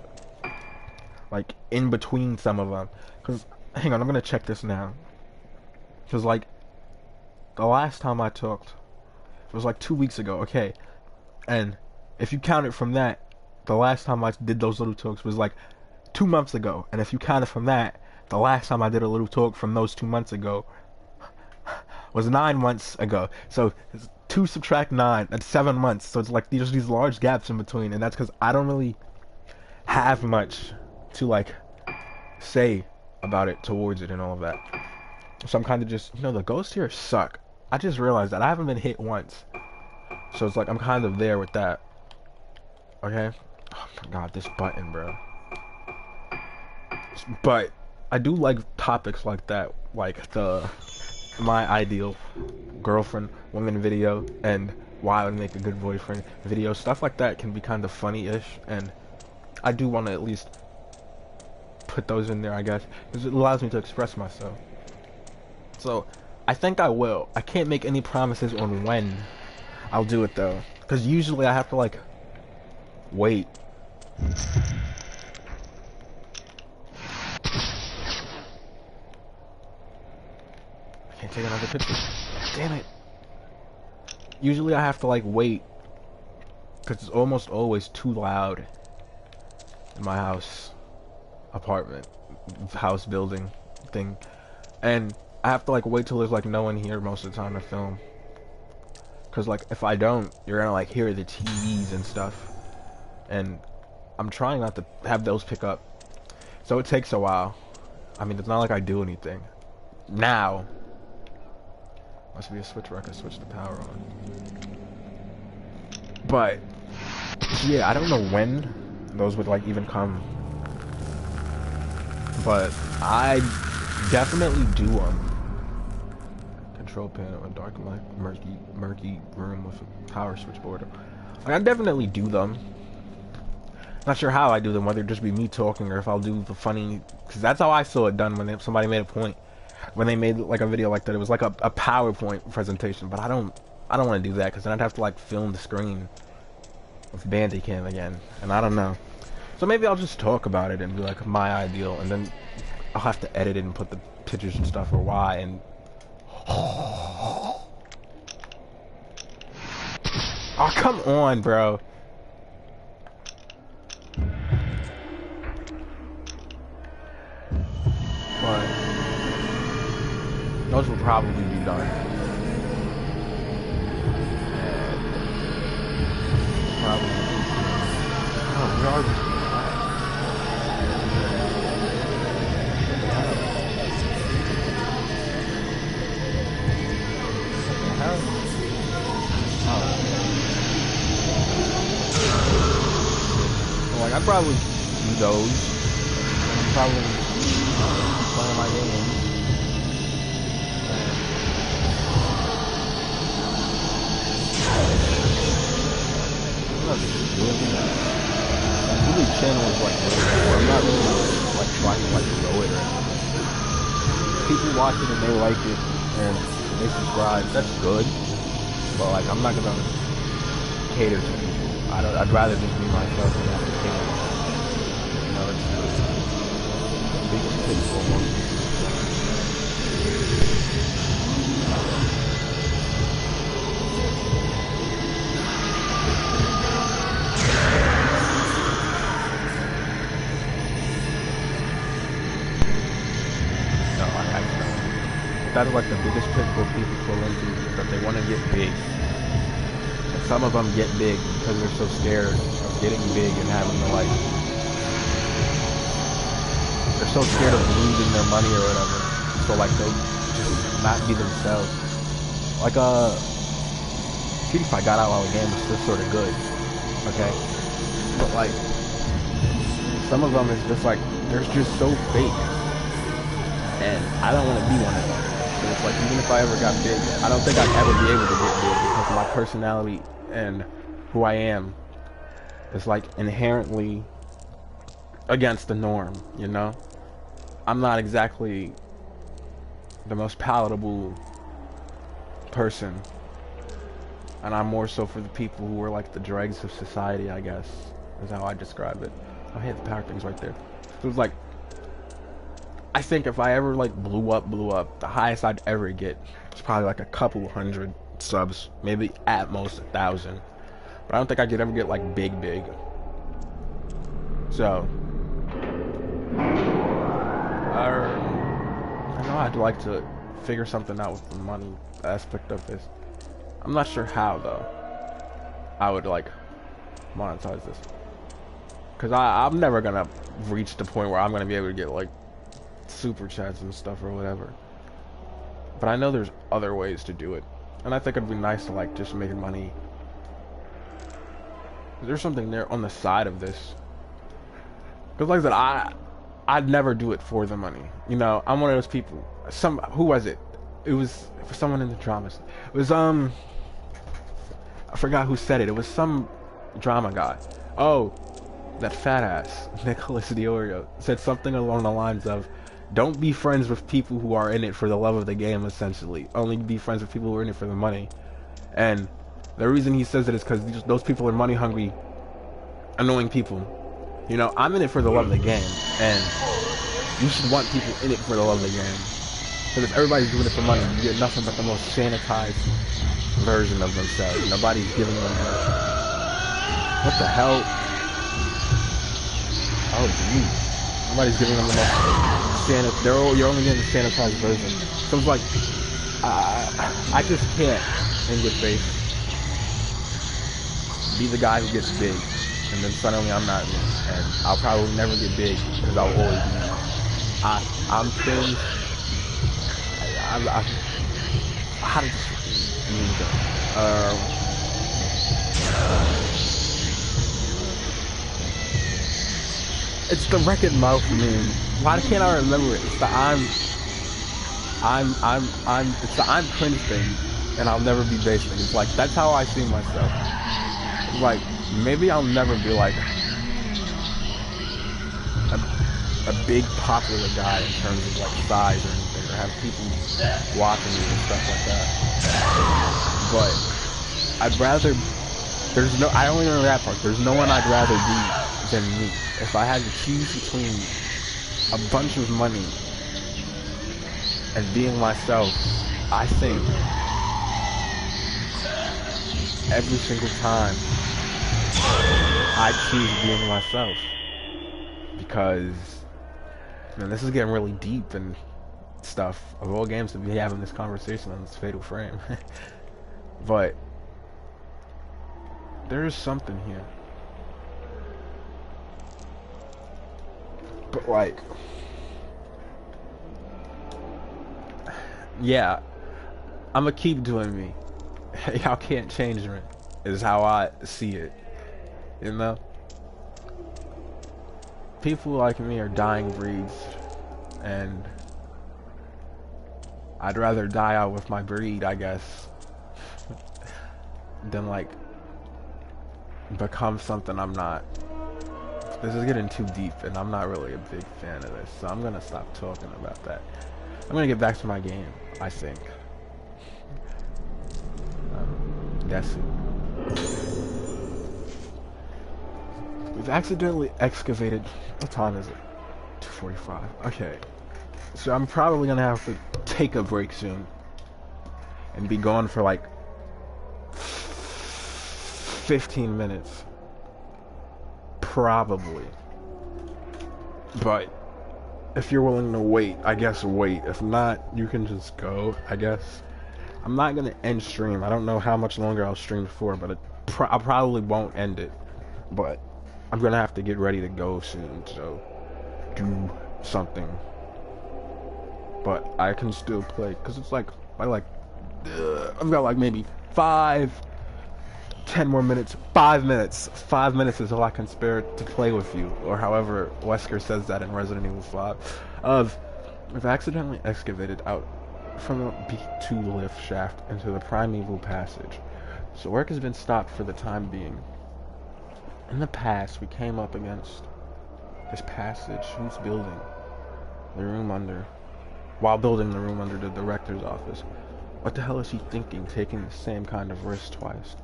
like in between some of them. Because hang on, I'm gonna check this now, because like the last time I talked was like 2 weeks ago, okay? And if you count it from that, the last time I did those little talks was like 2 months ago. And if you count it from that, the last time I did a little talk from those 2 months ago was 9 months ago. So 2 subtract 9, that's 7 months. So it's like there's these large gaps in between, and that's because I don't really have much to like say about it towards it and all of that. So I'm kind of just, you know, the ghosts here suck. I just realized that I haven't been hit once. So it's like I'm kind of there with that. Okay? Oh my god, this button, bro. But I do like topics like that, like my ideal girlfriend woman video and why I would make a good boyfriend video. Stuff like that can be kind of funny-ish, and I do want to at least put those in there, I guess, because it allows me to express myself. So I think I will. I can't make any promises on when I'll do it though, because usually I have to like wait. I can't take another picture. Damn it. Usually I have to like wait, because it's almost always too loud in my house, apartment, house building thing, and I have to like wait till there's like no one here most of the time to film. Cause like if I don't, you're gonna like hear the TVs and stuff, and I'm trying not to have those pick up, so it takes a while. I mean, it's not like I do anything. Now, must be a switch where I can switch the power on. But yeah, I don't know when those would like even come, but I definitely do control panel, a dark, murky room with a power switchboard. Like, I definitely do them. Not sure how I do them, whether it just be me talking or if I'll do the funny, because that's how I saw it done when somebody made a point. When they made like a video like that, it was like a PowerPoint presentation, but I don't want to do that, because then I'd have to like film the screen with Bandicam again, and I don't know. So maybe I'll just talk about it and be like my ideal, and then I'll have to edit it and put the pictures and stuff or why, and oh, come on, bro. But those will probably be done. And probably. Oh, we are just like, I'd probably do those. Probably playing my game. Really channel is like, I'm not really like trying to like grow it or anything. People watch it and they like it and they subscribe. That's good. But like, I'm not gonna cater to people. I'd rather just be myself and not cater. You know, it's the biggest pitfall among people. No, I know. That's like the biggest pitfall people fall into, is that they want to get big. Some of them get big because they're so scared of getting big and having to like, they're so scared of losing their money or whatever, so like they'll just not be themselves. Like PewDiePie got out while the game was still sort of good, okay, but like some of them is just like, they're just so fake, and I don't want to be one of them. So it's like, even if I ever got big, I don't think I'd ever be able to get big because of my personality and who I am is like inherently against the norm, you know? I'm not exactly the most palatable person, and I'm more so for the people who are like the dregs of society, I guess, is how I describe it. Oh, hey, the power thing's right there. So it's like, I think if I ever like blew up, the highest I'd ever get is probably like a couple hundred subs, maybe at most 1,000. But I don't think I could ever get like big. So I know I'd like to figure something out with the money aspect of this. I'm not sure how though I would like monetize this, because I'm never gonna reach the point where I'm gonna be able to get like super chats and stuff or whatever. But I know there's other ways to do it, and I think it'd be nice to like just make money. There's something there on the side of this, because like I said, I'd never do it for the money. You know, I'm one of those people. Who was it? It was for someone in the dramas. It was I forgot who said it. It was some drama guy. Oh, that fat ass Nicholas Diorio said something along the lines of, don't be friends with people who are in it for the love of the game, essentially. Only be friends with people who are in it for the money. And the reason he says it is because those people are money hungry, annoying people. You know, I'm in it for the love of the game, and you should want people in it for the love of the game. Because if everybody's doing it for money, you get nothing but the most sanitized version of themselves. Nobody's giving them what the hell? Oh, geez. Somebody's giving them the most you're only getting the sanitized version. So it's like, I just can't, in good faith, be the guy who gets big, and then suddenly I'm not me, and I'll probably never get big, because I'll always be me. I'm thin, how did this even go? It's the Wreck-It mouth meme. Why can't I remember it? It's the it's the I'm cringe thing, and I'll never be basic. It's like, that's how I see myself. It's like, maybe I'll never be like a big popular guy in terms of like size or anything, or have people watching me and stuff like that. But I'd rather, I only remember that part. There's no one I'd rather be than me. If I had to choose between a bunch of money and being myself, I think every single time I choose being myself. Because, man, this is getting really deep and stuff. Of all games to be having this conversation on this Fatal Frame. But there is something here. But like, yeah, I'ma keep doing me. Y'all can't change me, is how I see it. You know? People like me are dying breeds, and I'd rather die out with my breed, I guess, than like become something I'm not. This is getting too deep, and I'm not really a big fan of this, so I'm gonna stop talking about that. I'm gonna get back to my game, I think. That's it. We've accidentally excavated. What time is it? 2:45. Okay. So I'm probably gonna have to take a break soon. And be gone for like 15 minutes. Probably. But if you're willing to wait, I guess wait. If not, you can just go, I guess. I'm not gonna end stream. I don't know how much longer I'll stream for, but I probably won't end it. But I'm gonna have to get ready to go soon, so do something. But I can still play, because it's like, I've got like maybe 10 more minutes. 5 minutes. 5 minutes is all I can spare to play with you, or however Wesker says that in Resident Evil 5. We've accidentally excavated out from the B2 lift shaft into the Primeval Passage, so work has been stopped for the time being. In the past, we came up against this passage. Who's building the room under? While building the room under the director's office. What the hell is he thinking, taking the same kind of risk twice?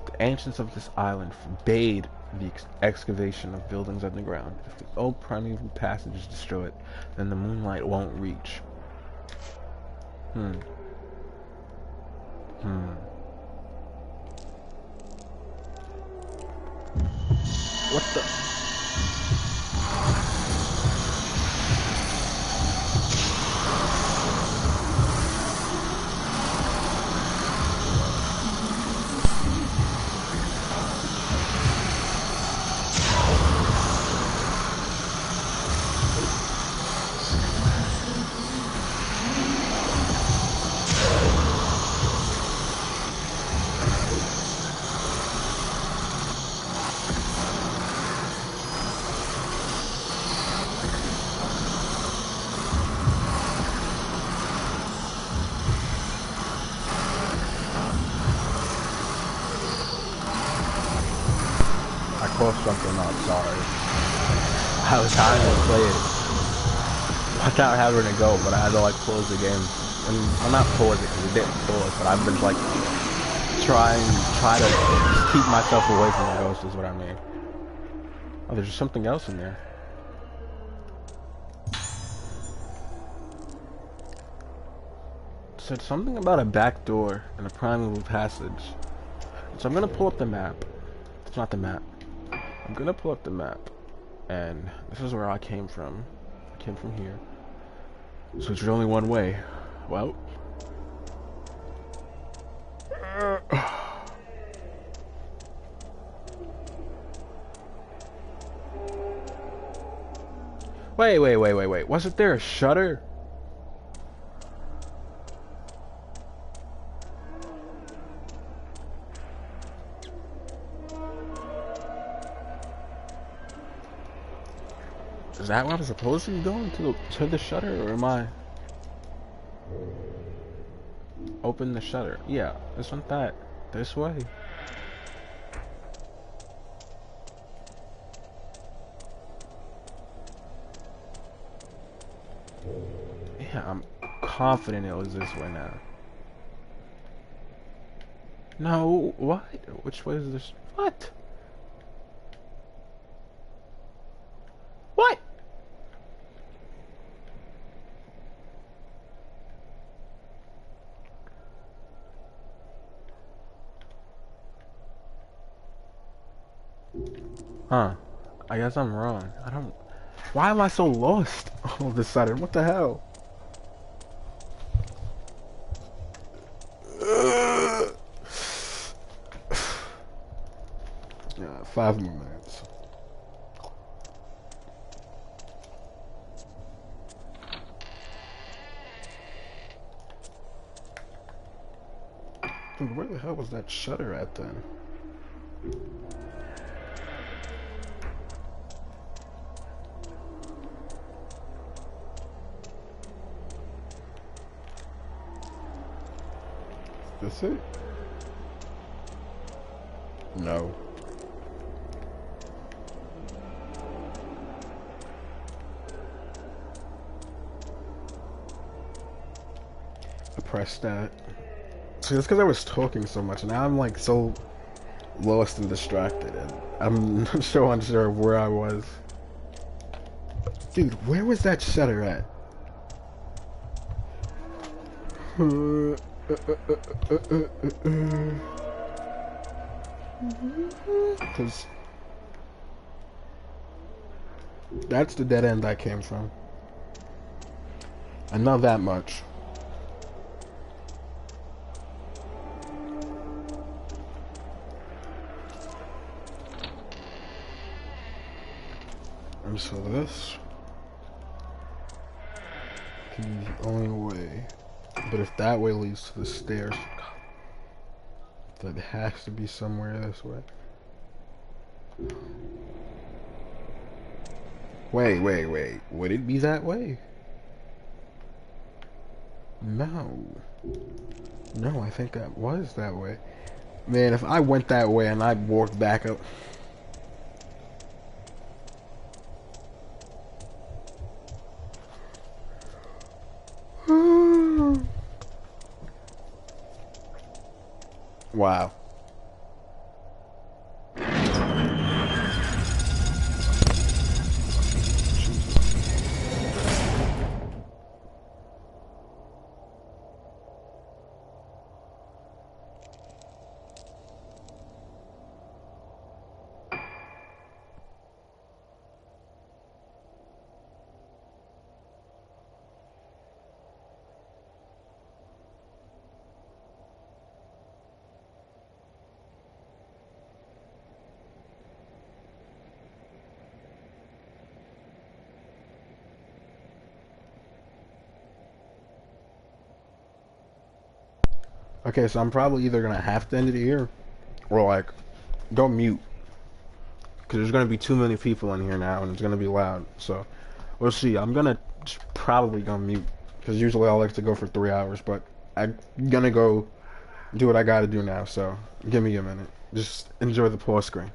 The ancients of this island forbade the excavation of buildings underground. If the old Primeval Passage is destroyed, then the moonlight won't reach. What the? Something up, sorry. I was trying to play it without having to go, but I had to like close the game. And I'm not pause it because it didn't pause, but I've been like try to keep myself away from the ghost is what I mean. Oh, there's something else in there. It said something about a back door and a Primeval Passage. So I'm gonna pull up the map. It's not the map. I'm gonna pull up the map. And this is where I came from. I came from here. So there's only one way. Well. Wait. Wasn't there a shutter? Is that where I'm supposed to be going? To the shutter? Or am I... Open the shutter. Yeah, isn't that this way? Yeah, I'm confident it was this way now. No, what? Which way is this? What? What? Huh. I guess I'm wrong. I don't... Why am I so lost all of a sudden? What the hell? Yeah, 5 more minutes. Dude, where the hell was that shutter at then? Is this it? No. I pressed that. See, it's because I was talking so much. Now I'm like so lost and distracted, and I'm so unsure of where I was. Dude, where was that shutter at? Because that's the dead end I came from. I know that much. And so this can be the only way. But if that way leads to the stairs, that has to be somewhere this way. Wait. Would it be that way? No. No, I think that was that way. Man, if I went that way and I walked back up... Wow. Okay, so I'm probably either gonna have to end it here, or like, go mute. Because there's gonna be too many people in here now, and it's gonna be loud. So, we'll see. I'm gonna just probably go mute. Because usually I like to go for 3 hours, but I'm gonna go do what I gotta do now, so give me a minute. Just enjoy the pause screen.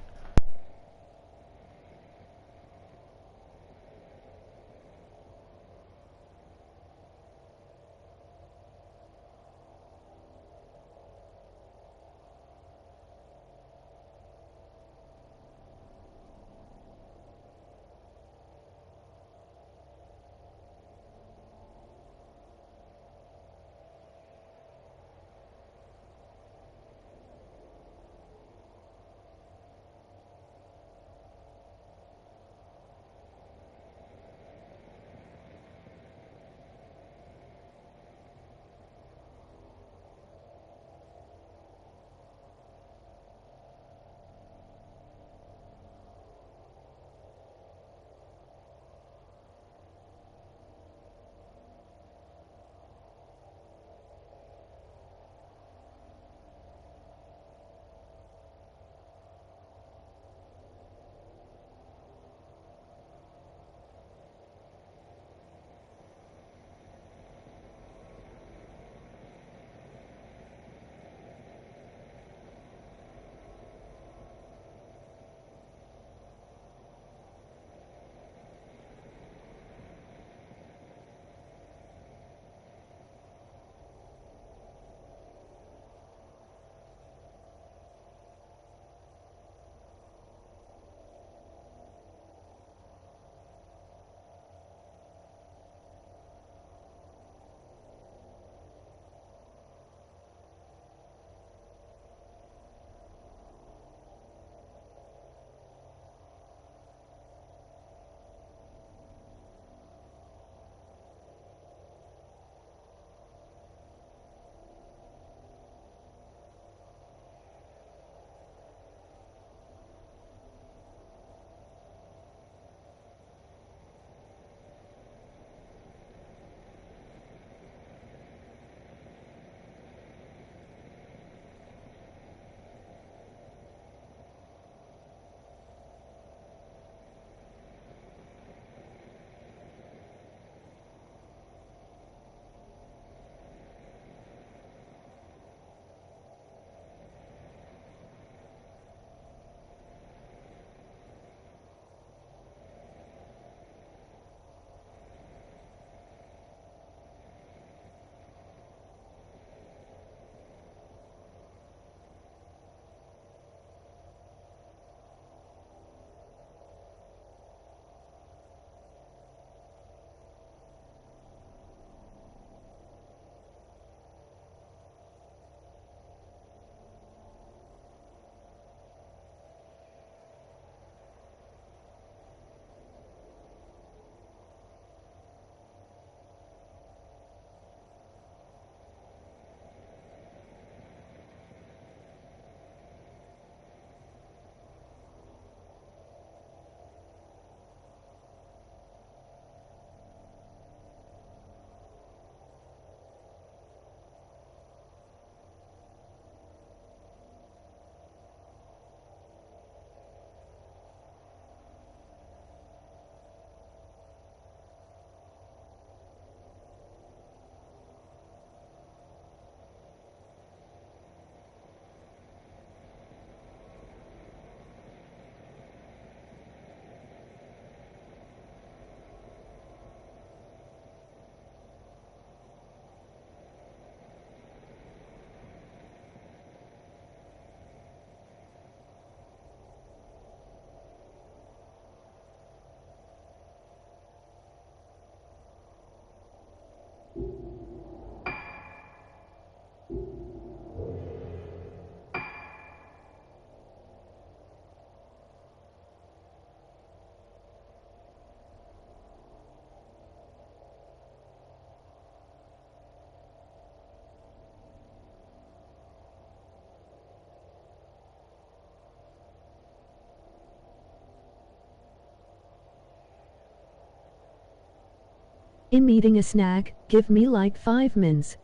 I'm eating a snack, give me like 5 minutes.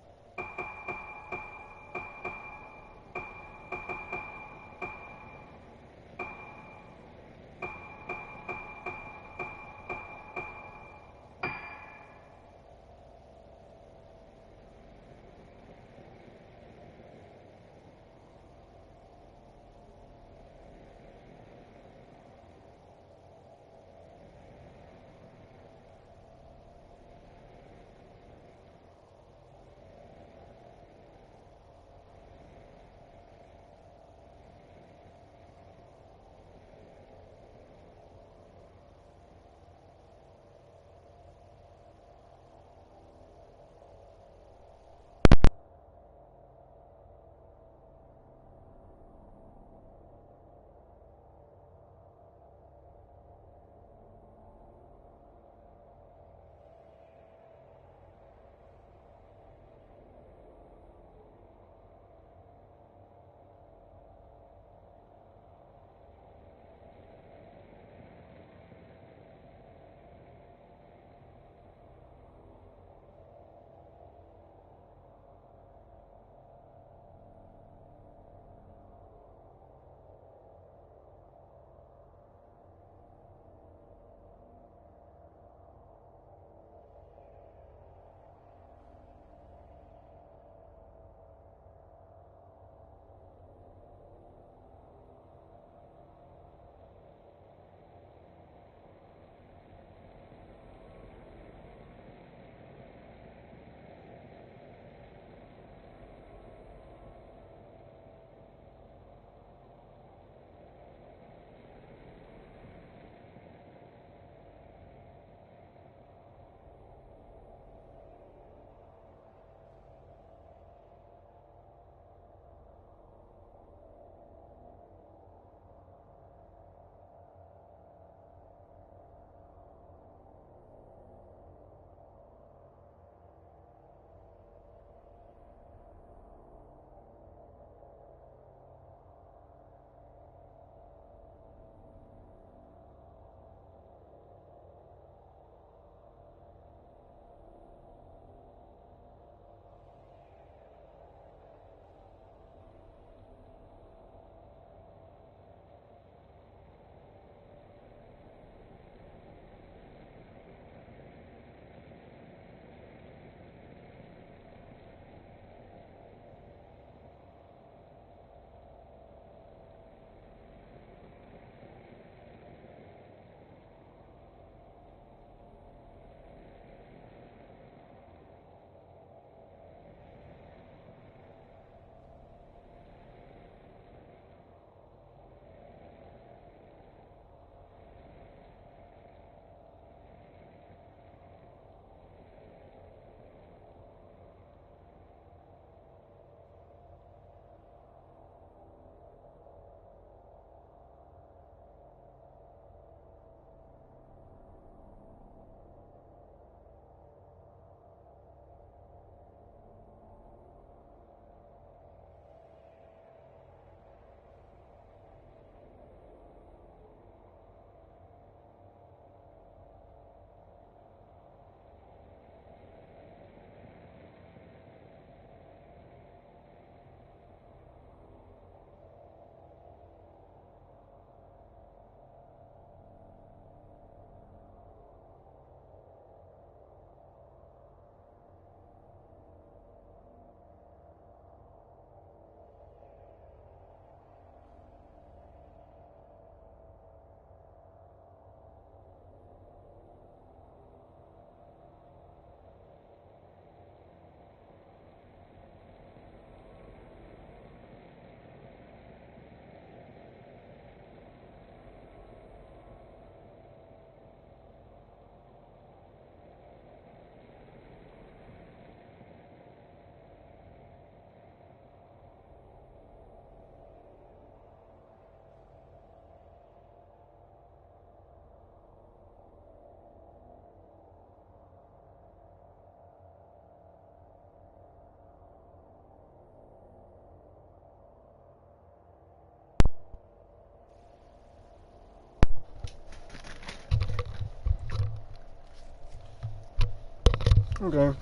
Okay.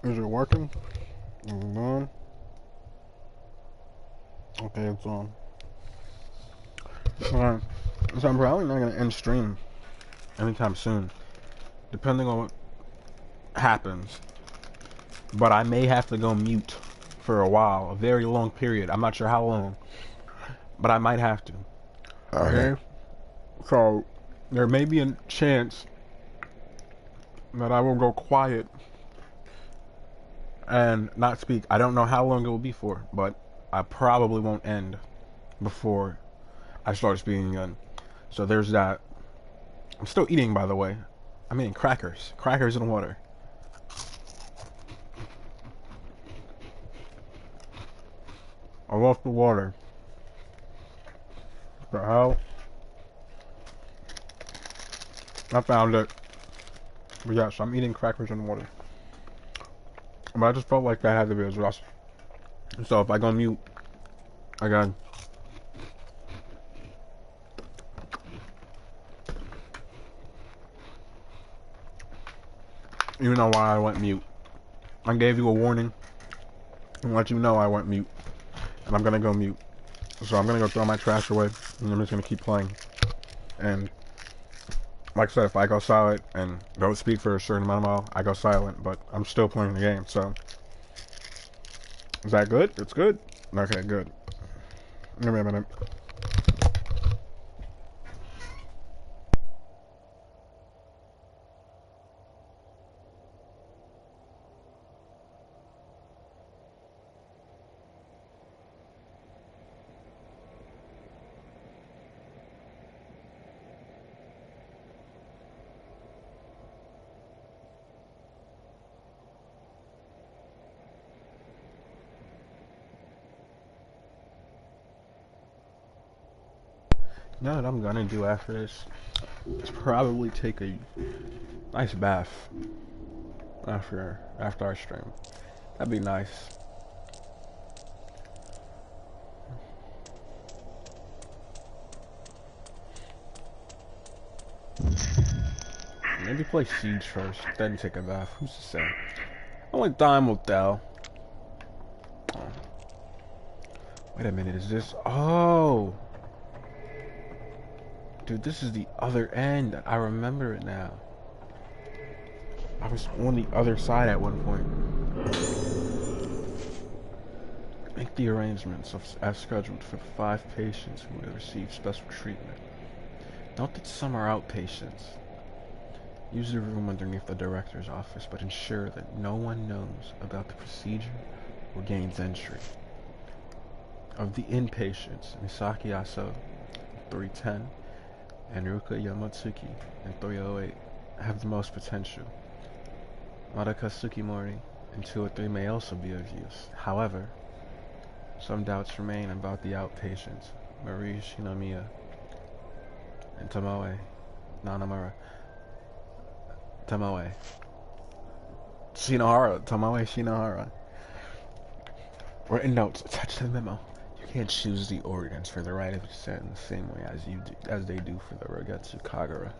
Is it working? Is it on? Okay, it's on. Alright. So I'm probably not gonna end stream anytime soon. Depending on what happens. But I may have to go mute for a while. A very long period. I'm not sure how long. But I might have to. Okay? So there may be a chance that I will go quiet and not speak. I don't know how long it will be for, but I probably won't end before I start speaking again. So there's that. I'm still eating, by the way. I'm eating crackers. Crackers and water. I lost the water. The hell? I found it. But yes, I'm eating crackers and water. But I just felt like that had to be as well. So if I go mute again. You know why I went mute. I gave you a warning and let you know I went mute. And I'm gonna go mute. So I'm gonna go throw my trash away and I'm just gonna keep playing. And like I said, if I go silent and don't speak for a certain amount of while, I go silent, but I'm still playing the game, so. Is that good? It's good? Okay, good. Give me a minute. You know what I'm gonna do after this? Is probably take a nice bath after our stream. That'd be nice. Maybe play Siege first, then take a bath. Who's to say? Only time will tell. Oh. Wait a minute, is this? Oh! Dude, this is the other end. I remember it now. I was on the other side at one point. Make the arrangements as scheduled for 5 patients who will receive special treatment. Note that some are outpatients. Use the room underneath the director's office, but ensure that no one knows about the procedure or gains entry. Of the inpatients, Misaki Aso, 310, and Ruka Yamatsuki in 308 have the most potential. Maraka Tsukimori in 203 may also be of use. However, some doubts remain about the outpatients, Marie Shinomiya and Tomoe Nanamura. Tomoe Shinohara. Written notes attached to the memo. You can't choose the organs for the right of descent in the same way as they do for the Rogetsu Kagura.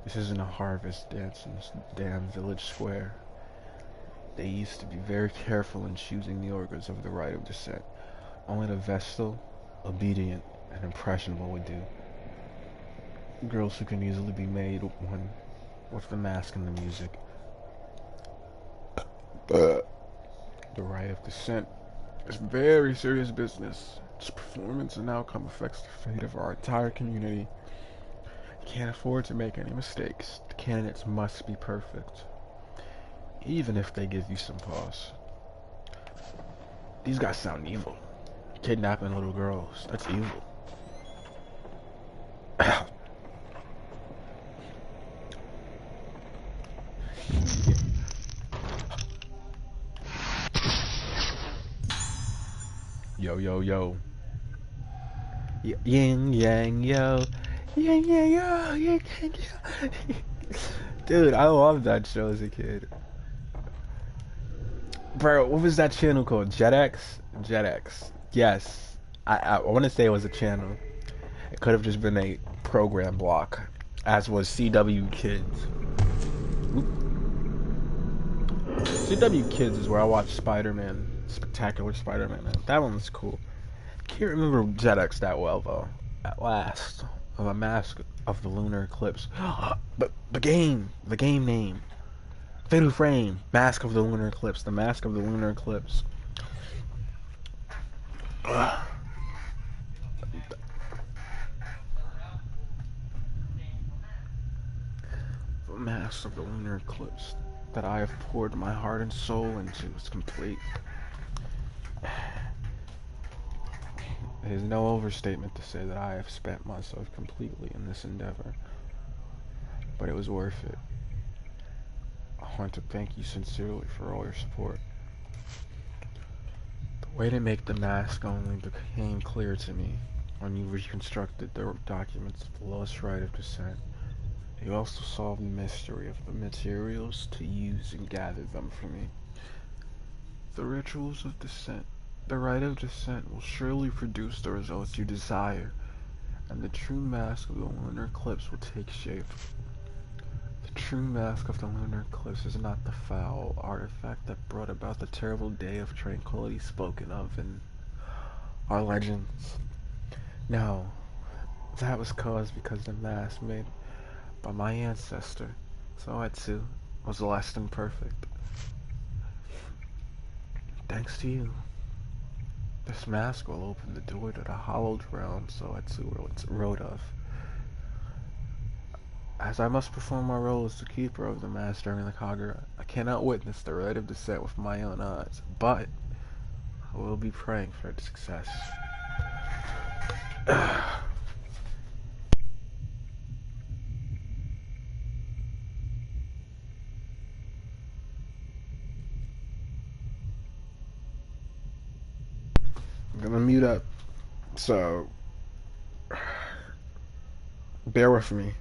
This isn't a harvest dance in this damn village square. They used to be very careful in choosing the organs of the right of descent. Only the Vestal, obedient, and impressionable would do. Girls who can easily be made one with the mask and the music. The right of descent is very serious business. Its performance and outcome affects the fate of our entire community. You can't afford to make any mistakes. The candidates must be perfect, even if they give you some pause. These guys sound evil. Kidnapping little girls, that's evil. Yo, yo, yo. Yin yang yo. Yin yang yo. Yin yang yo. Dude, I loved that show as a kid. Bro, what was that channel called? JetX? JetX. Yes. I want to say it was a channel. It could have just been a program block. as was CW Kids. Oop. CW Kids is where I watched Spider-Man, Spectacular Spider-Man. That one was cool. Can't remember ZX that well though. At last, of a mask of the lunar eclipse. But the game name, Fatal Frame, Mask of the Lunar Eclipse, the Mask of the Lunar Eclipse. The Mask of the Lunar Eclipse that I have poured my heart and soul into is complete. It is no overstatement to say that I have spent myself completely in this endeavor, but it was worth it. I want to thank you sincerely for all your support. The way to make the mask only became clear to me when you reconstructed the documents of the lowest rite of descent. You also solved the mystery of the materials to use and gather them for me. The rituals of descent, the rite of descent will surely produce the results you desire, and the true mask of the lunar eclipse will take shape. The true mask of the lunar eclipse is not the foul artifact that brought about the terrible day of tranquility spoken of in our legends. No, that was caused because the mask made by my ancestor, Soetsu, was less than perfect. Thanks to you, this mask will open the door to the hallowed realm Soetsu wrote of. As I must perform my role as the keeper of the mask during the Kagura, I cannot witness the rite of descent with my own eyes, but I will be praying for its success. I'm gonna mute up, so bear with me.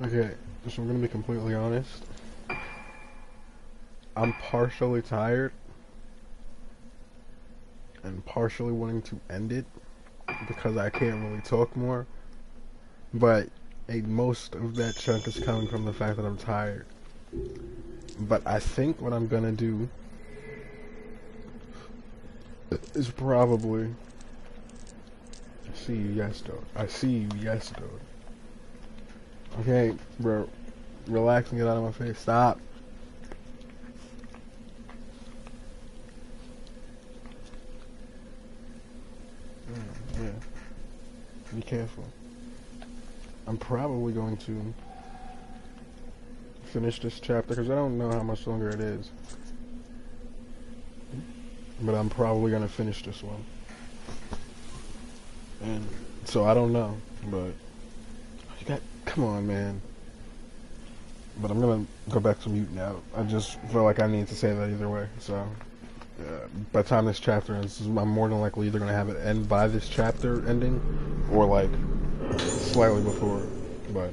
Okay, so I'm gonna be completely honest. I'm partially tired and partially wanting to end it because I can't really talk more. But most of that chunk is coming from the fact that I'm tired. But I think what I'm gonna do is probably see you, yes, dude. I see you, yes, dude. Okay, bro. Relax and get out of my face. Stop. Be careful. I'm probably going to finish this chapter because I don't know how much longer it is. But I'm probably going to finish this one. And so I don't know, but come on, man. But I'm going to go back to mute now. I just feel like I need to say that either way. So by the time this chapter ends, I'm more than likely either going to have it end by this chapter ending or like slightly before. But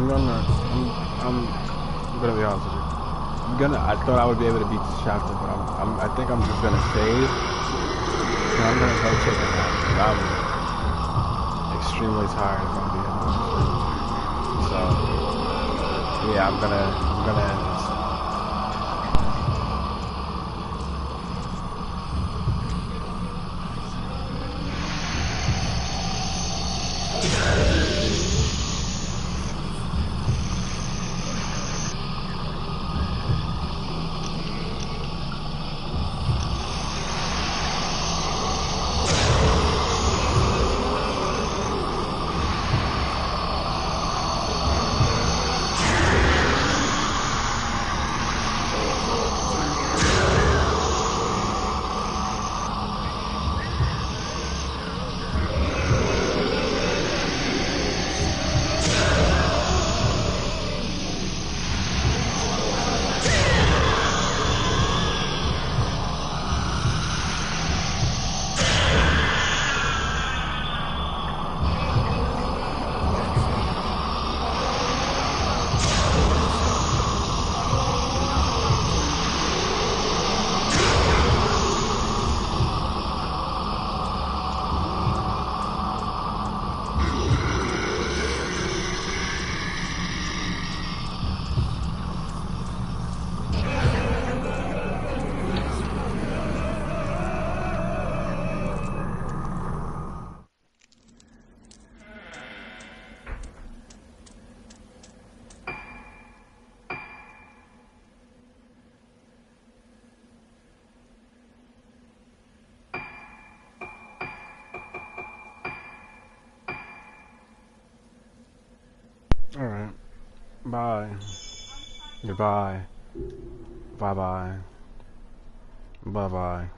I'm gonna be honest with you. I thought I would be able to beat Shafter, but I think I'm just gonna save. So I'm gonna go take a nap. I'm extremely tired if I'm being honest. So yeah, I'm gonna end this. Alright. Bye. Goodbye. Bye bye. Bye bye.